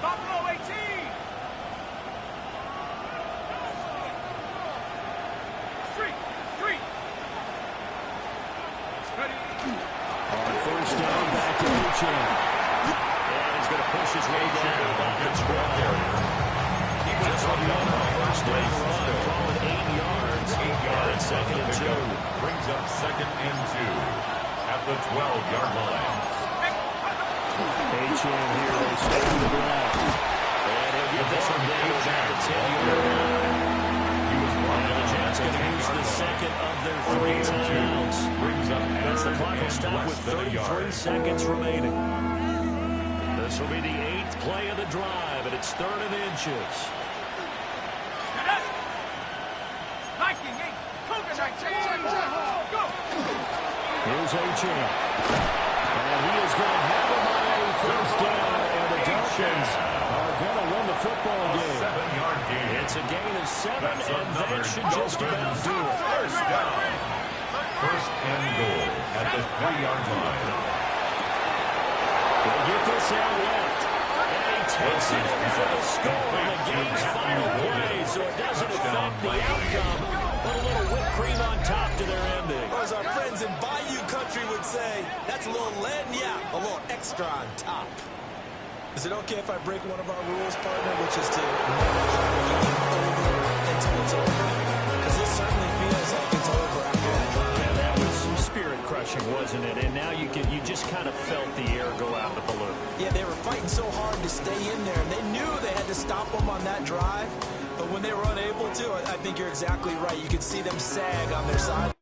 S5: Buffalo 18. Street. Ready.
S2: On first down, back to Uchan. And he's going to push his way down about the 12. He just on the first down run, call it 8 yards.
S3: 8 yards.
S2: Second and 2.
S3: Brings up second and 2 at the 12-yard line.
S2: Achane here, they stay on the ground. And he'll get this one down about the 10-yard line. And the Jets going to use the second of their 3 timeouts.
S3: Brings up
S2: As the clock will stop with 33 seconds remaining. This will be the 8th play of the drive, and it's 3rd and inches.
S5: 19, 8, Cougar 19, go!
S2: Here's Achane. And he is going to have him on a first down, and the Dolphins are going to win the football game.
S3: 7-yard gain.
S2: It's a gain of 7,
S3: That's
S2: and that
S3: another
S2: should just about do it.
S3: First down. First and goal at the 3-yard line.
S2: They get this out left. And he takes it in for the score in the game's final play, so it doesn't affect the outcome. Put a little whipped cream on top to their ending.
S4: Or as our friends in Bayou Country would say, that's a little lagniappe, a little extra on top. Is it okay if I break one of our rules, partner, which is to never try to get over until it's over? Because this certainly feels like it's over after that drive.
S2: And that was spirit crushing, wasn't it? And now you just kind of felt the air go out the balloon.
S4: Yeah, they were fighting so hard to stay in there, and they knew they had to stop them on that drive. But when they were unable to, I think you're exactly right. You could see them sag on their side.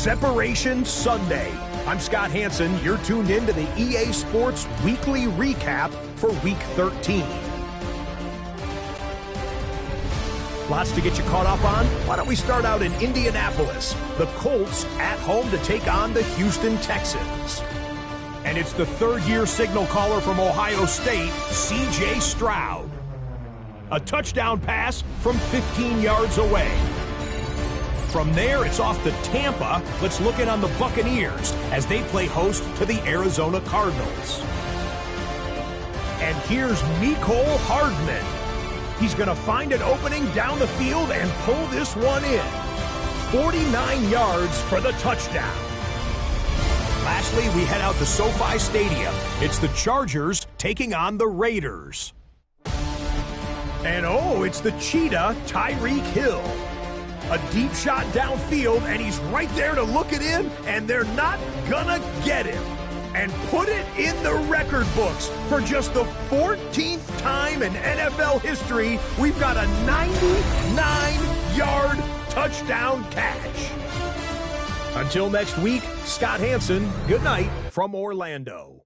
S6: Separation Sunday. I'm Scott Hansen. You're tuned in to the EA Sports Weekly Recap for Week 13. Lots to get you caught up on. Why don't we start out in Indianapolis? The Colts at home to take on the Houston Texans. And it's the third-year signal caller from Ohio State, C.J. Stroud. A touchdown pass from 15 yards away. From there, it's off to Tampa. Let's look in on the Buccaneers as they play host to the Arizona Cardinals. And here's Mecole Hardman. He's going to find an opening down the field and pull this one in. 49 yards for the touchdown. Lastly, we head out to SoFi Stadium. It's the Chargers taking on the Raiders. And oh, it's the Cheetah, Tyreek Hill. A deep shot downfield, and he's right there to look it in, and they're not gonna get him. And put it in the record books. For just the 14th time in NFL history, we've got a 99-yard touchdown catch. Until next week, Scott Hansen, good night from Orlando.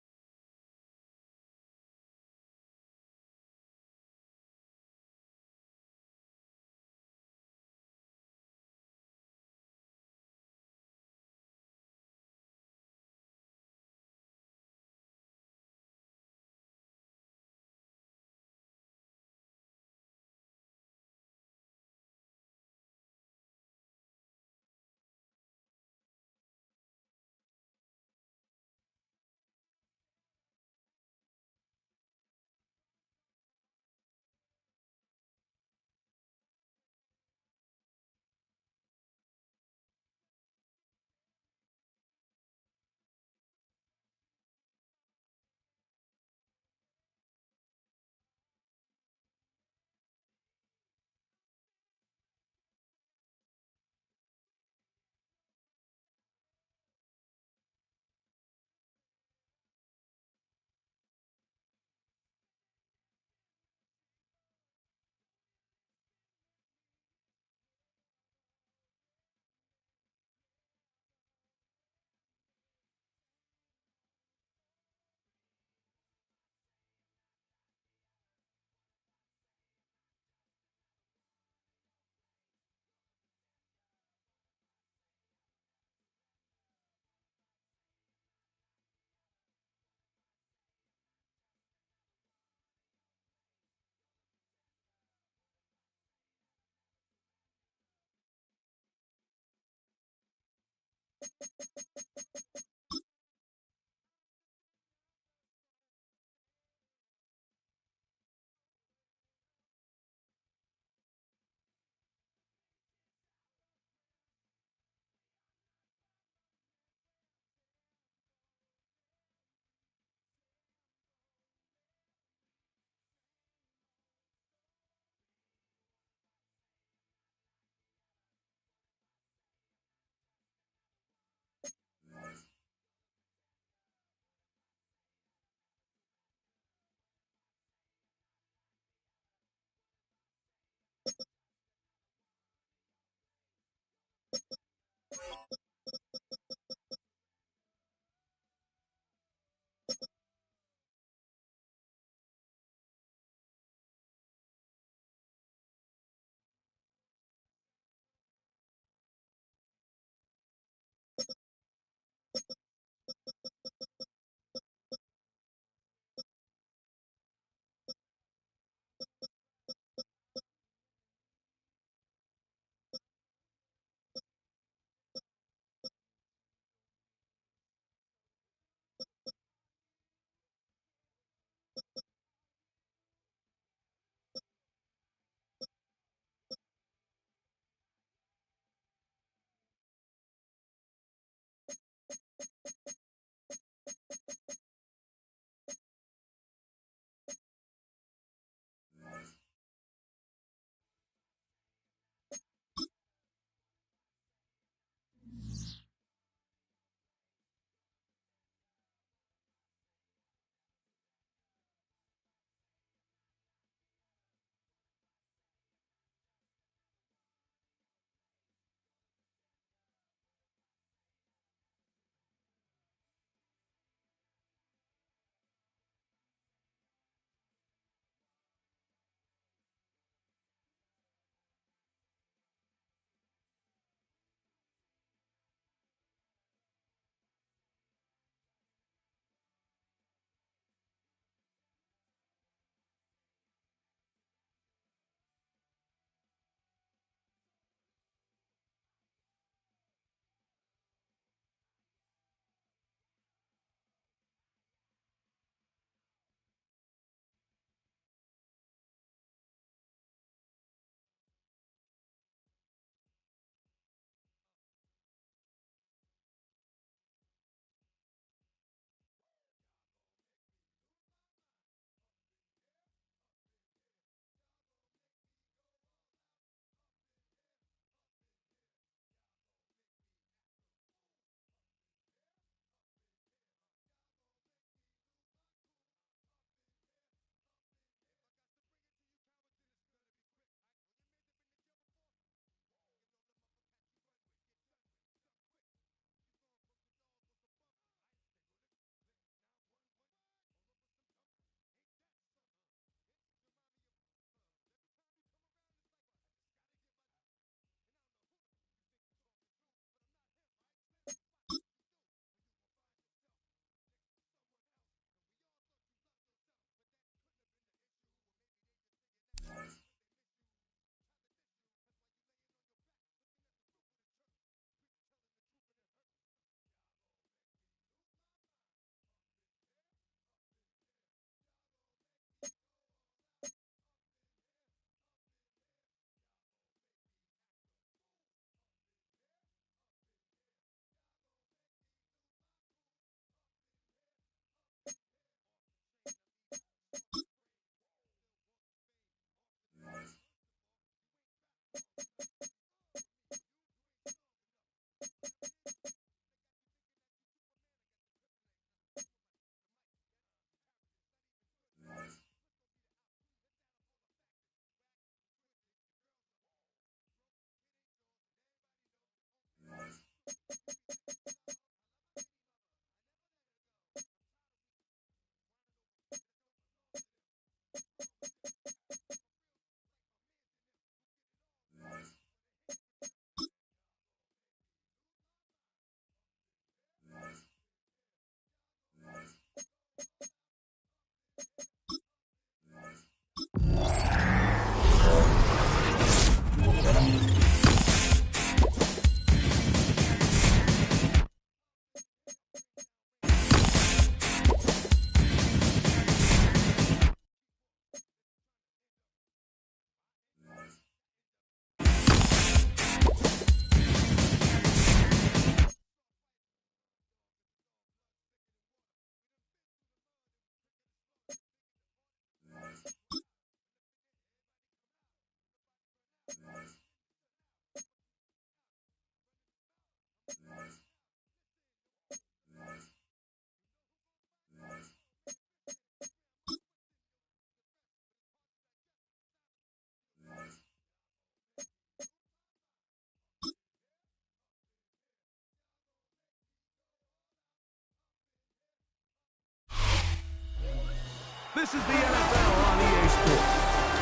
S6: This is the NFL on EA Sports,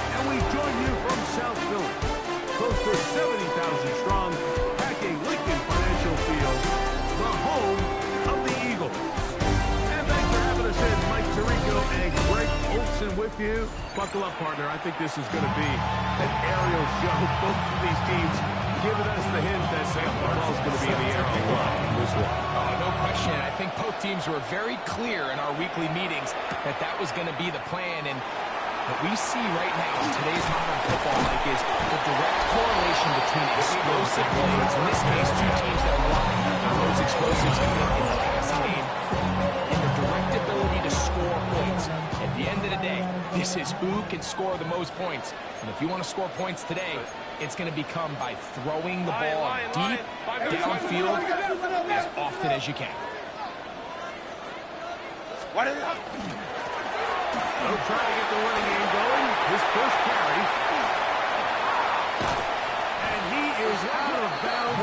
S6: and we join you from South Philly, close to 70,000 strong, packing Lincoln Financial Field, the home of the Eagles. And thanks for having us in, Mike Tirico and Greg Olsen with you. Buckle up, partner. I think this is going to be an aerial show. Both of these teams giving us the hint that the ball's going to be in the air a lot in this one.
S7: No question. I think both teams were very clear in our weekly meetings that that was going to be the plan. And what we see right now in today's modern football, Mike, is the direct correlation between explosive plays, in this case, two teams that rely on those explosives in the passing game, and the direct ability to score points. At the end of the day, this is who can score the most points. And if you want to score points today, it's going to become by throwing the ball deep downfield as often as you can.
S6: They'll try to get the running game going. His first carry. And he is out of bounds.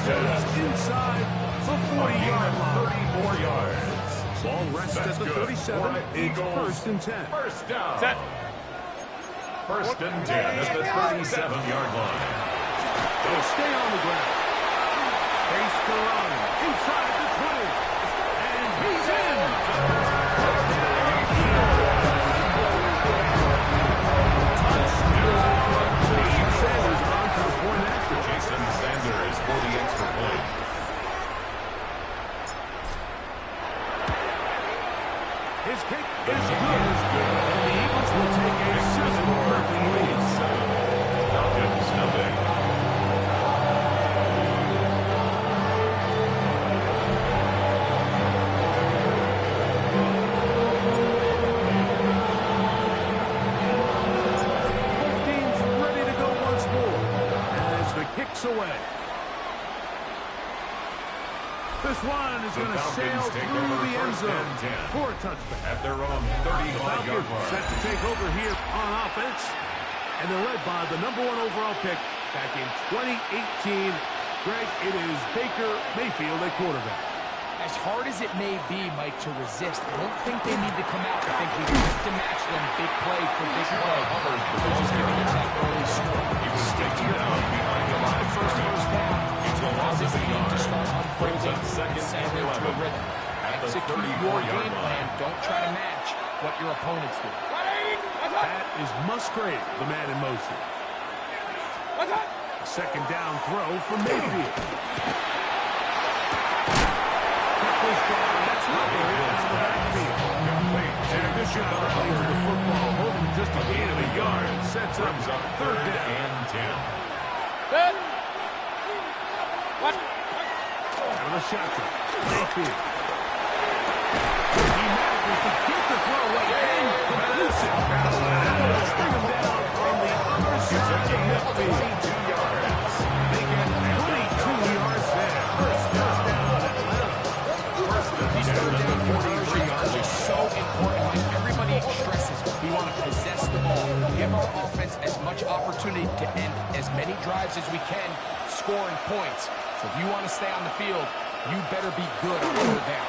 S6: Just inside the 40-yard line. 34 yards. Ball rests at the 37. It's first and 10.
S3: First down. Set. First and 10 at the 37-yard line.
S6: They'll stay on the ground. Face to run. Inside the 20. And he's in. Jason Sanders on for the point after.
S3: Jason Sanders for the extra point.
S6: His kick is good. And the Eagles will take a 7-0 lead.
S3: Falcons nothing.
S6: Away. This one is going to sail through the end zone for a touchback.
S3: At their own 35-yard line.
S6: Set to take over here on offense. And they're led by the #1 overall pick back in 2018. Greg, it is Baker Mayfield at quarterback.
S7: As hard as it may be, Mike, to resist, I don't think they need to come out and think we have to match them big play for big play. They're just giving us that early score. Stick to your own behind the line. First down. Allow this game to start unfolding and settle into a rhythm. Execute your game plan. Don't try to match what your opponents do.
S6: That is Musgrave, the man in motion. Second down throw for Mayfield. That's not the backfield. And a good shot over the football. Holding just a gain of a yard. Sets up third down
S3: and 10.
S5: Good. What?
S6: Out of the shotgun. Mayfield. He manages to get the throw away and completes it. Bring him down on the other side of midfield.
S7: possess the ball, give our offense as much opportunity to end as many drives as we can, scoring points. So if you want to stay on the field, you better be good on third down.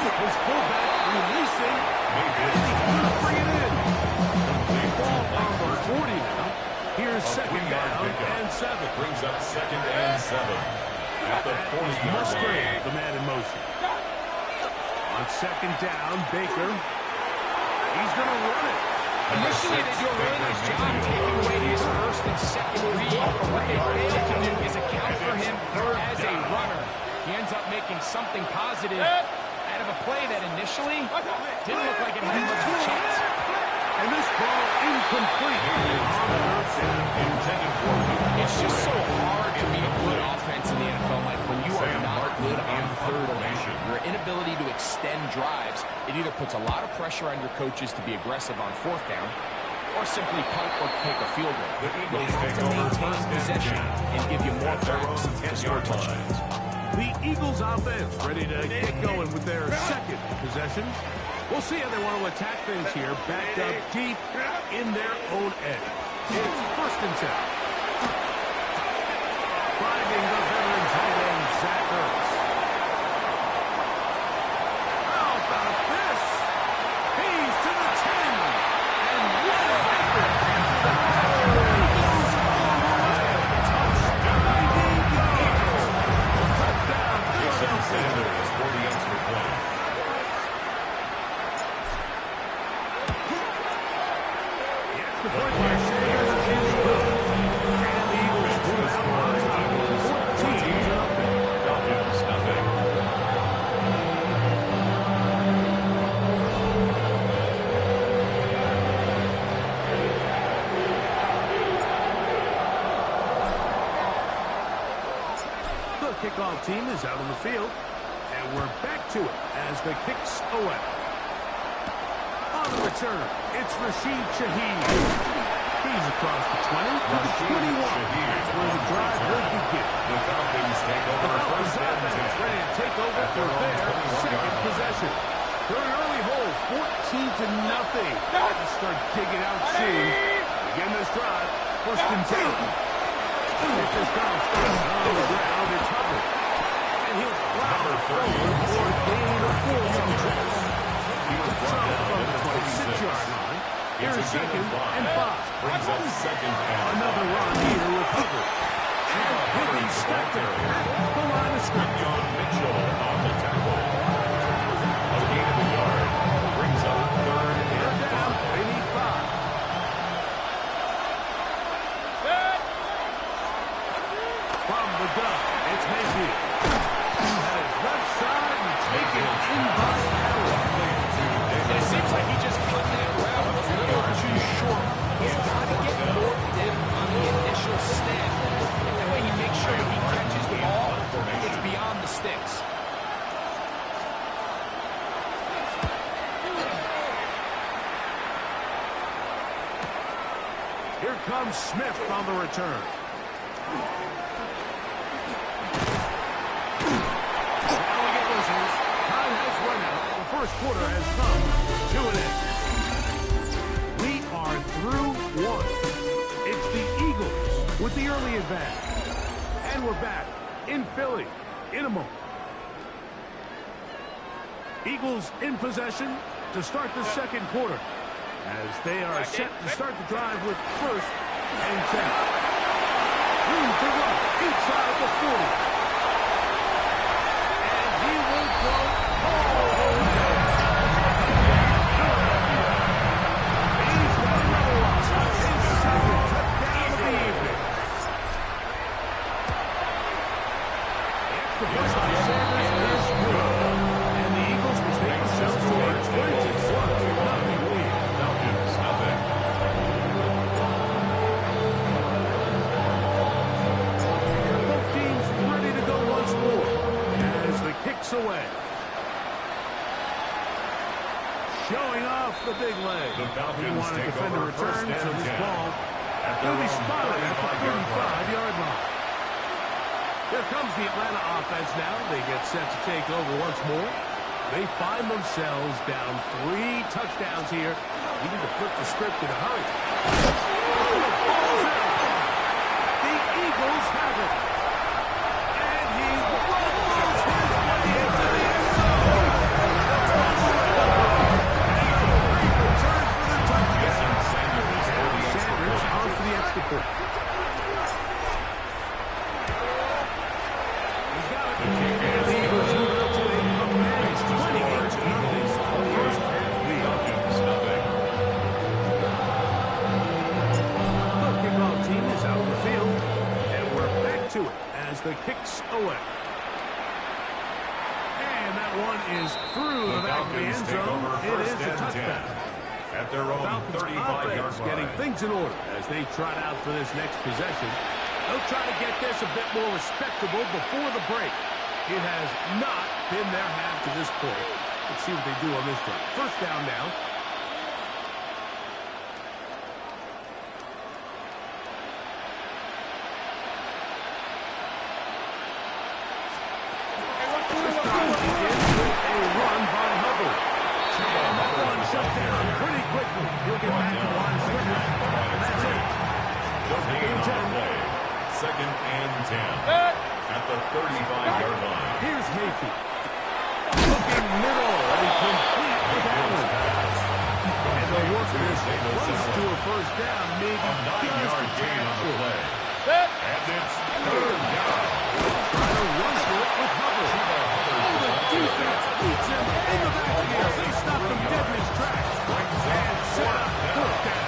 S6: His fullback releasing. And he's going to bring it in. The ball on the 40 now. Here's second down and 7.
S3: Brings up second and 7. At the 40-yard
S6: Musgrave, the man in motion. On second down, Baker. He's going to run it.
S7: Initially, they do a really nice job taking away his first and second read. What they failed to do is account for him as a runner. He ends up making something positive out of a play that initially didn't look like it had much of a chance.
S6: And this ball incomplete.
S7: It's just so hard to be a good offense in the NFL, Mike, when you are not good on third down. Your inability to extend drives, it either puts a lot of pressure on your coaches to be aggressive on fourth down, or simply punt or kick a field goal. You have to maintain possession and give you more backs to score touchdowns.
S6: The Eagles offense ready to get going with their second possession. We'll see how they want to attack things here, backed up deep in their own end. It's first and 10. Finding the veteran tight end, Zach Ertz. How about this? He's to the 10. And what happened?
S3: Sanders for the extra point.
S6: The point by Sanders is good. And the Eagles pull it out on top. 14-0.
S3: Falcons, nothing.
S6: The kickoff team is out on the field. And we're back to it as the kicks away. On the return, it's Rashid Shaheed. He's across the 20 to the 21. That's where the drive will begin.
S3: The Falcons take over
S6: The Falcons
S3: first and
S6: offense
S3: 10.
S6: ready to take over for their second possession. They're an early hole, 14-0. To start digging out soon. Begin this drive, first and 10. If this down starts on the ground, it's Hubbard. And he'll plow forward for a gain of 4 yards.
S3: He was brought down
S6: From
S3: at
S6: the
S3: the
S6: 26-yard
S3: 26.
S6: line.
S3: It's
S6: Here's
S3: a gain
S6: second
S3: of 5.
S6: and 5.
S3: Brings up second and
S6: Another run here with Hubbard. And Higgins stepped in at the line of scrimmage.
S3: John Mitchell on the tackle. A gain of a yard. Brings up third and
S6: Down,
S3: 5.
S6: they need 5. From the gun, it's Mayfield. At his left side and taking it in by Allen.
S7: It seems like he just cut that route a little too short. He's got to get more dip on the initial snap. And the way he makes sure he catches the ball, it's beyond the sticks.
S6: Here comes Smith on the return. Now we get whistles. Time has run out. The first quarter has come to an end. We are through one. It's the Eagles with the early advance. And we're back in Philly in a moment. Eagles in possession to start the second quarter, as they are set to start the drive with first and 10. Room to run inside the 40. And he will go all the way. He's got another one. His second touchdown of the evening. The push by Sanders is good. And the Eagles will take themselves to a 21-0 lead.
S3: Falcons, nothing.
S6: Both teams ready to go once more as the kicks away. Showing off the big leg.
S3: The Falcons
S6: Didn't want to
S3: take
S6: defend a
S3: over
S6: return,
S3: first
S6: so
S3: and
S6: this
S3: 10.
S6: ball
S3: At
S6: will be
S3: their own
S6: spotted at the
S3: 35-yard
S6: 35-yard line. Here comes the Atlanta offense now. They get set to take over once more.
S8: They find themselves down 3 touchdowns here. We need to flip the script in a hurry. The Eagles have it. And he rolls his way into the end zone. Return for the touchdown. Sanders on for the extra point. He's got it. And the Eagles move up to a commanding 28-0. First half lead. The kickoff team is out on the field, and we're back to it as the kicks away. And that one is through the back of the end zone. It is a touchdown.
S3: At their own
S8: Falcons
S3: 35-yard
S8: offense
S3: line.
S8: getting things in order as they trot out for this next possession. They'll try to get this a bit more respectable before the break. It has not been their half to this point. Let's see what they do on this drive. First down now. This time begins with a run by Hubbard. That one shut down pretty quickly. He'll get back to the line of scrimmage. And that's it.
S3: Second and 10. At the 35-yard line.
S8: Here's Mayfield. Looking middle and complete with Allen. And they'll work this close to a first down, maybe
S3: A
S8: just a
S3: 9-yard gain
S8: tad
S3: on the
S8: short.
S3: play. And it's third down.
S8: Try to run for it with Hubbard. Oh, the defense beats him in the backfield. They stop him dead in his tracks. And set up fourth down.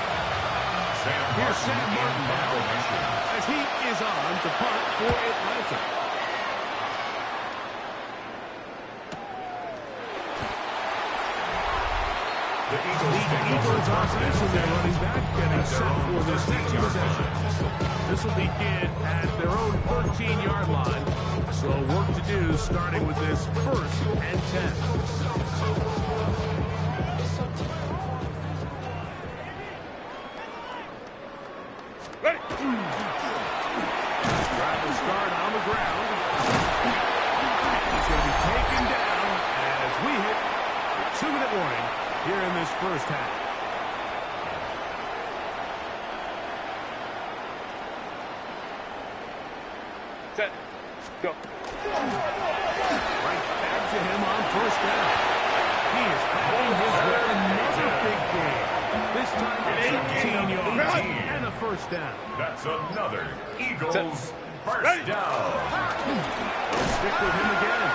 S8: Here's Sam Martin now as he is on to punt for Atlanta.
S3: The
S8: The Eagles offense and their running back getting set for this next possession. This will begin at their own 13-yard line. So work to do starting with this first and 10. Drive will start on the ground. He's going to be taken down as we hit the 2-minute warning here in this first half.
S5: Set. Go.
S8: Right back to him on first down. He is having his way another big game. This time it's 18 yards and a first down.
S3: That's another Eagles first down.
S8: Stick with him again.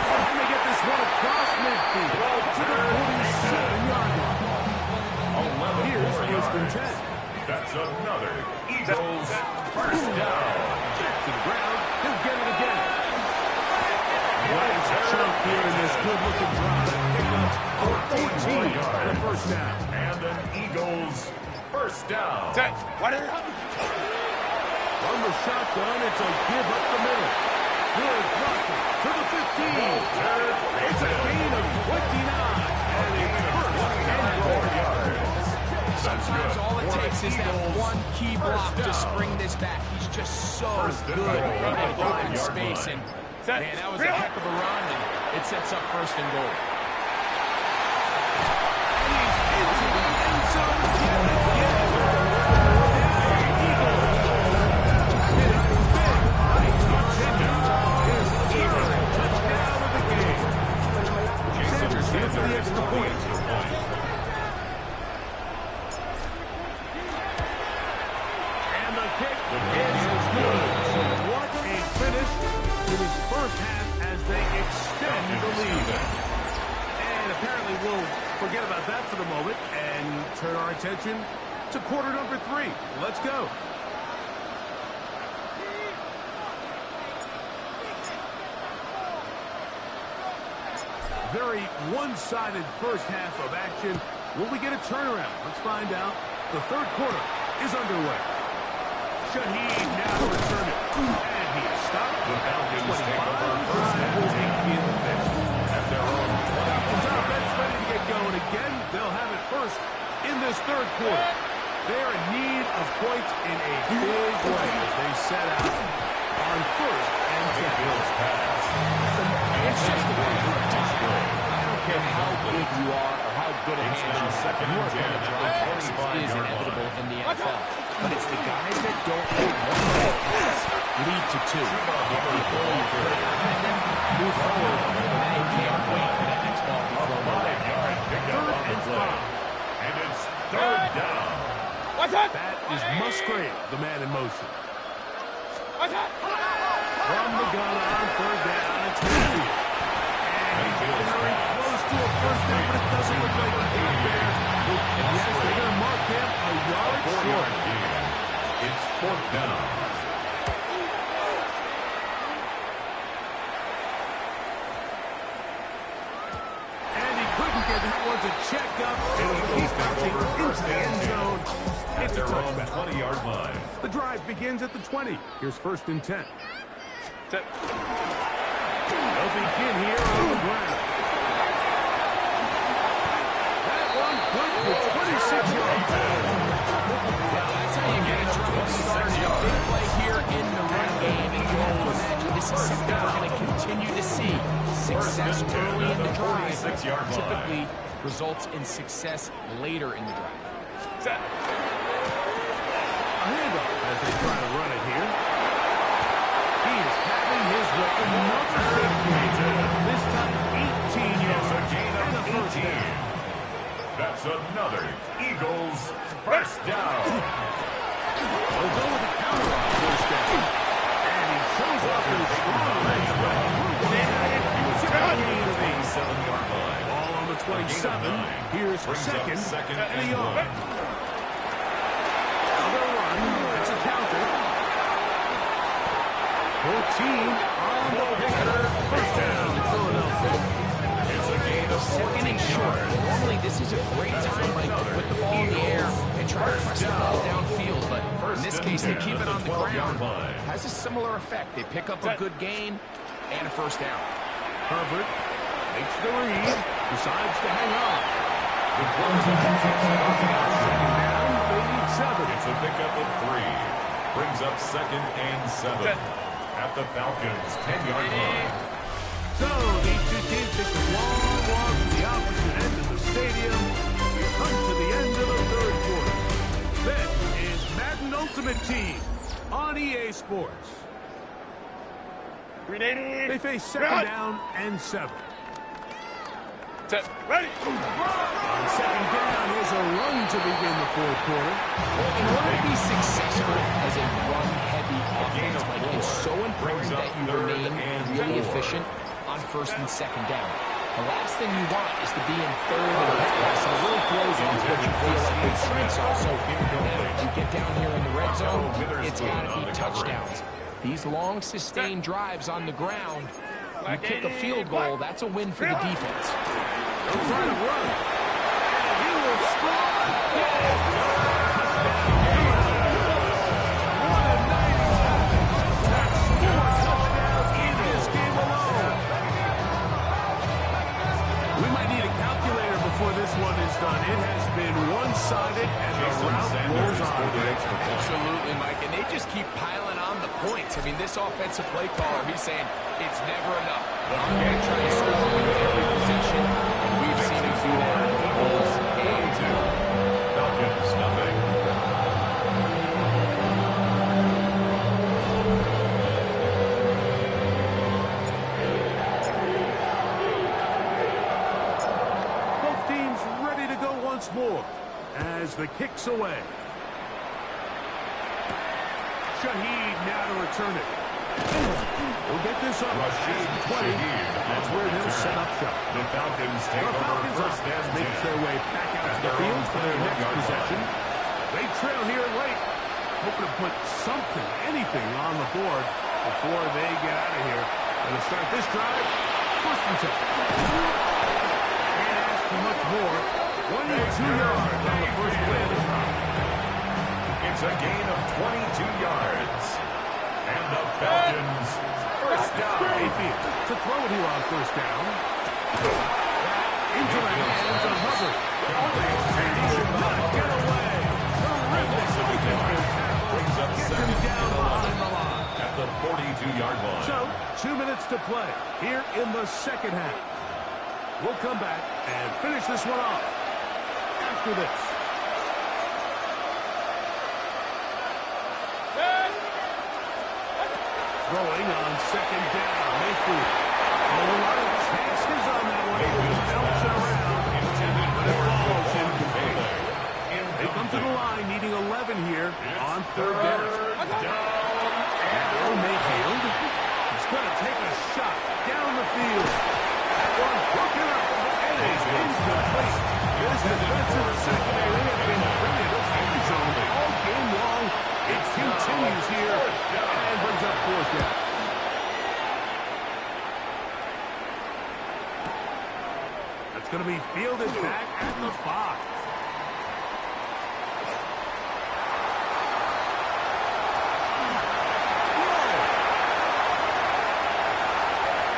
S8: And they get this one across midfield to the 47-yard line.
S3: 11
S8: Here's
S3: more
S8: first and
S3: yards.
S8: 10.
S3: That's another Eagles first down.
S8: Back to the ground. He'll get it again. Nice chunk here in this good-looking drive. Pick up 14 and a first down.
S3: And an Eagles first down.
S5: Set. What is it?
S8: From the shotgun, it's a give up the middle. Good blocking to the 15. It's a gain of 29. And a first and goal.
S7: Sometimes all it takes is that one key block to spring this back. He's just so good at open space. And, man, that was a heck of a run, and it sets up first and goal.
S8: He's into the end zone again. Sanders here for the extra point. And the kick is good. So what a finish to this first half as they extend the lead. And apparently we'll forget about that for the moment and turn our attention to quarter number 3. Let's go. Very one-sided first half of action. Will we get a turnaround? Let's find out. The third quarter is underway. Shaheed now to return it. And he is stopped.
S3: The Falcons take over first and 10 at their own 20.
S8: Falcons offense ready to get going again. They'll have it first in this third quarter. They're in need of points in a big way as they set out on first and
S3: Mayfield's pass.
S7: It's just the way you work time. I don't care how good you are or how good a hand you have. You are going to drop passes. It is inevitable in the NFL. But it's the guys that don't make one bad pass lead to two. They have the ability to put it behind them, move forward, and then they can't wait for that next ball to be thrown away.
S8: third and 5.
S3: And it's third down.
S8: That is Musgrave, the man in motion. From the gun on third down, it's Mayfield. And he's very close to a first down, but it doesn't look like it got there. And yes, they're going to mark him a yard short.
S3: It's fourth down.
S8: And he couldn't get that one to check up. And he's bouncing into the end zone. It's a
S3: They're on the
S8: touchback.
S3: 20-yard line.
S8: The drive begins at the 20. Here's first and 10. They'll begin here on the ground. That one good for 26 yards.
S7: That's how you get a drive started. A big play here in the run game. And you have to imagine this is something we're going to continue to see. Success early in the drive typically results in success later in the drive.
S8: A handoff as they try to run it here. He is having his way. Another big play. This time 18 yards.
S3: It's a gain
S8: And a
S3: of
S8: first
S3: 18.
S8: down.
S3: That's another Eagles first down.
S8: They'll go with a counter on first down. And he shows off his strong legs right through one. He was gain of 8.
S3: 7-yard line.
S8: Ball on the 27. Here's second and a yard. Another run. That's a counter. 14 on the picture. First down, Philadelphia.
S3: It's a gain of
S7: Second and short. Normally, this is a great time, Mike, to put the ball in the air and try to press the ball downfield. But in this case, they keep it on the ground. Has a similar effect. They pick up a good gain and a first down.
S8: Herbert makes the read. Decides to hang on.
S3: The close of
S8: Second down, they need 7.
S3: It's a pickup of 3. Brings up second and 7. At the Falcons' 10-yard line.
S8: So these two teams take the long walk to the opposite end of the stadium. We come to the end of the third quarter. This is Madden Ultimate Team on EA Sports. They face second down and 7.
S5: Ready.
S8: On second down, here's a run to begin the fourth quarter.
S7: In order to be successful as a run-heavy offense, Mike, it's so important that you remain really efficient on first and second down. The last thing you want is to be in third and pass and really throws into what you feel like your strengths are. So now you get down here in the red zone, it's got to be touchdowns. These long sustained drives on the ground, you kick a field goal, that's a win for the defense.
S8: They'll try to run. And he will score. What a night he's having. That's 4 touchdowns in this game alone. We might need a calculator before this one is done. It has been one-sided, and the route rolls on.
S7: Absolutely, Mike, and they just keep piling on the points. I mean, this offensive play caller, he's saying it's never enough. I'm going to try to score with every possession, and we've seen him do that all game.
S3: Falcons, nothing.
S8: Both teams ready to go once more as the kick's away. Shaheed now to return it. We'll get this up.
S3: Rashid
S8: 20.
S3: Shaheed.
S8: That's where they'll set up shop.
S3: The Falcons take
S8: The
S3: over
S8: Falcons
S3: first and
S8: makes
S3: 10.
S8: their way back out to the field for their next possession. They trail here late. Hoping to put something, anything on the board before they get out of here. And to start this drive, first and 10. Can't ask for much more. 22 yards on the first play of the drive.
S3: It's a gain of 22 yards. And the Falcons first down.
S8: Mayfield to throw it here on first down. Into the hands of Hubbard. And he should not get away. Terrific.
S3: Brings up
S8: Gets him
S3: second
S8: down
S3: and
S8: behind
S3: 11
S8: the line.
S3: at the 45.
S8: minutes to play here in the second half. We'll come back and finish this one off after this. Throwing on second down. Mayfield. A lot of chances on that one. He was bouncing around. But it falls incomplete. They come to the line needing 11 here on third down. Now Mayfield. He's going to take a shot down the field. That one broken up. And it's incomplete. This defensive secondary has been bringing the field zone all game long. It continues here and brings up fourth down. That's going to be fielded back at the 5.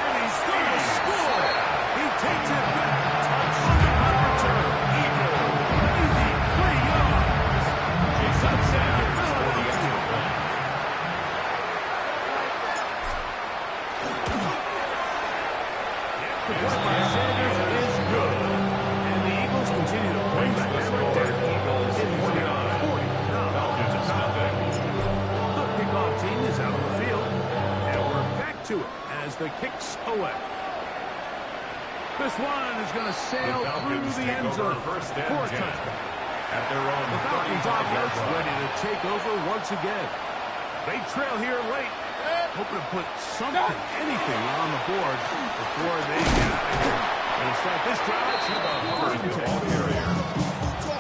S8: And he's going to score. He takes it back. Touch on the punt return. Eagle. Easy 3 yards. Jason Sanders for the extra point. The punt by Sanders is good. And the Eagles continue to bring the hammer down. Eagles in 40. The kickoff team is out on the field. And we're back to it as the kicks away. This one is going to sail through the end zone for a touchback. The Falcons offense ready to take over once again. They trail here late. Hoping to put something, anything on the board before they get out of here. And start this drive.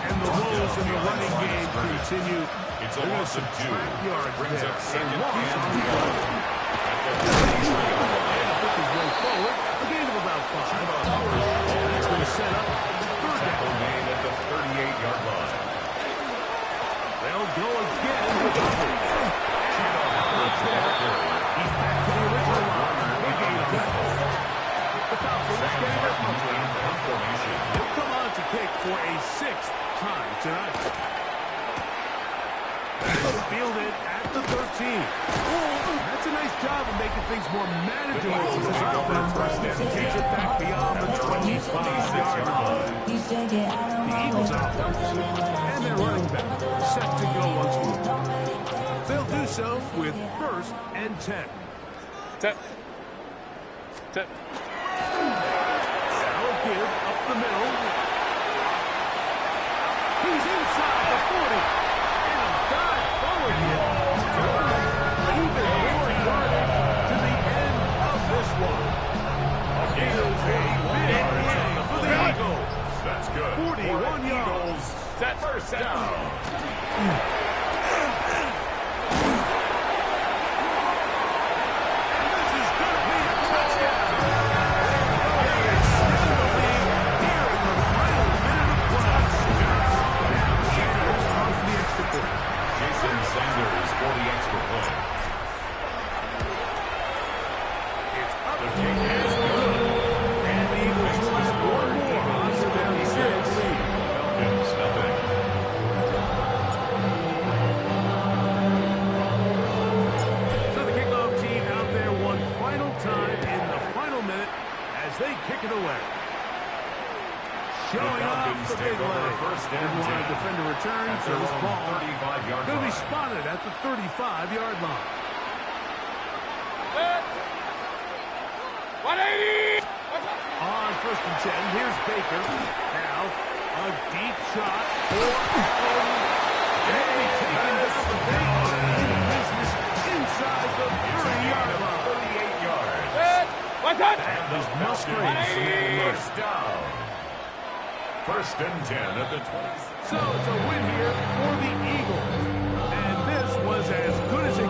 S8: And the woes in the running game continue.
S3: It's a loss of 2. Brings up second and 1.
S8: His way forward. A gain of about 5. And that's going to set up third down.
S3: Made at the 38-yard line.
S8: They'll go again with he's back to the original line. The gain of 10. The Falcons getting their formation. They'll come on to kick for a 6th time tonight. That's fielded at the 13. That's a nice job of making things more manageable for this offense. Takes it back beyond the 25-yard line. The Eagles offense and their running back set to go once more. They'll do so with 1st and 10.
S5: Tip.
S8: That'll give up the middle. He's inside the 40. And a dive forward here. Even more yardage to the end of this one. It is a big win for the Eagles.
S3: That's good.
S8: 41 yards.
S3: Set first down. Jason Sanders for the extra point. The kick is good.
S8: And the Eagles will score more on to their 6th lead.
S3: Falcons, nothing.
S8: So the kickoff team out there one final time in the final minute as they kick it away. Showing off the big leg.
S3: First
S8: Didn't
S3: and
S8: want
S3: 10.
S8: to defend a return, so this ball
S3: 35-yard
S8: going to be
S3: line.
S8: spotted at the 35-yard line.
S5: 180!
S8: On 1st and 10, here's Baker. Now, a deep shot for taken down the big business inside the 30-yard line.
S3: 38 yards.
S5: What's that?
S3: And the Falcons first down. 1st and 10 at the 20.
S8: So it's a win here for the Eagles. And this was as good as it...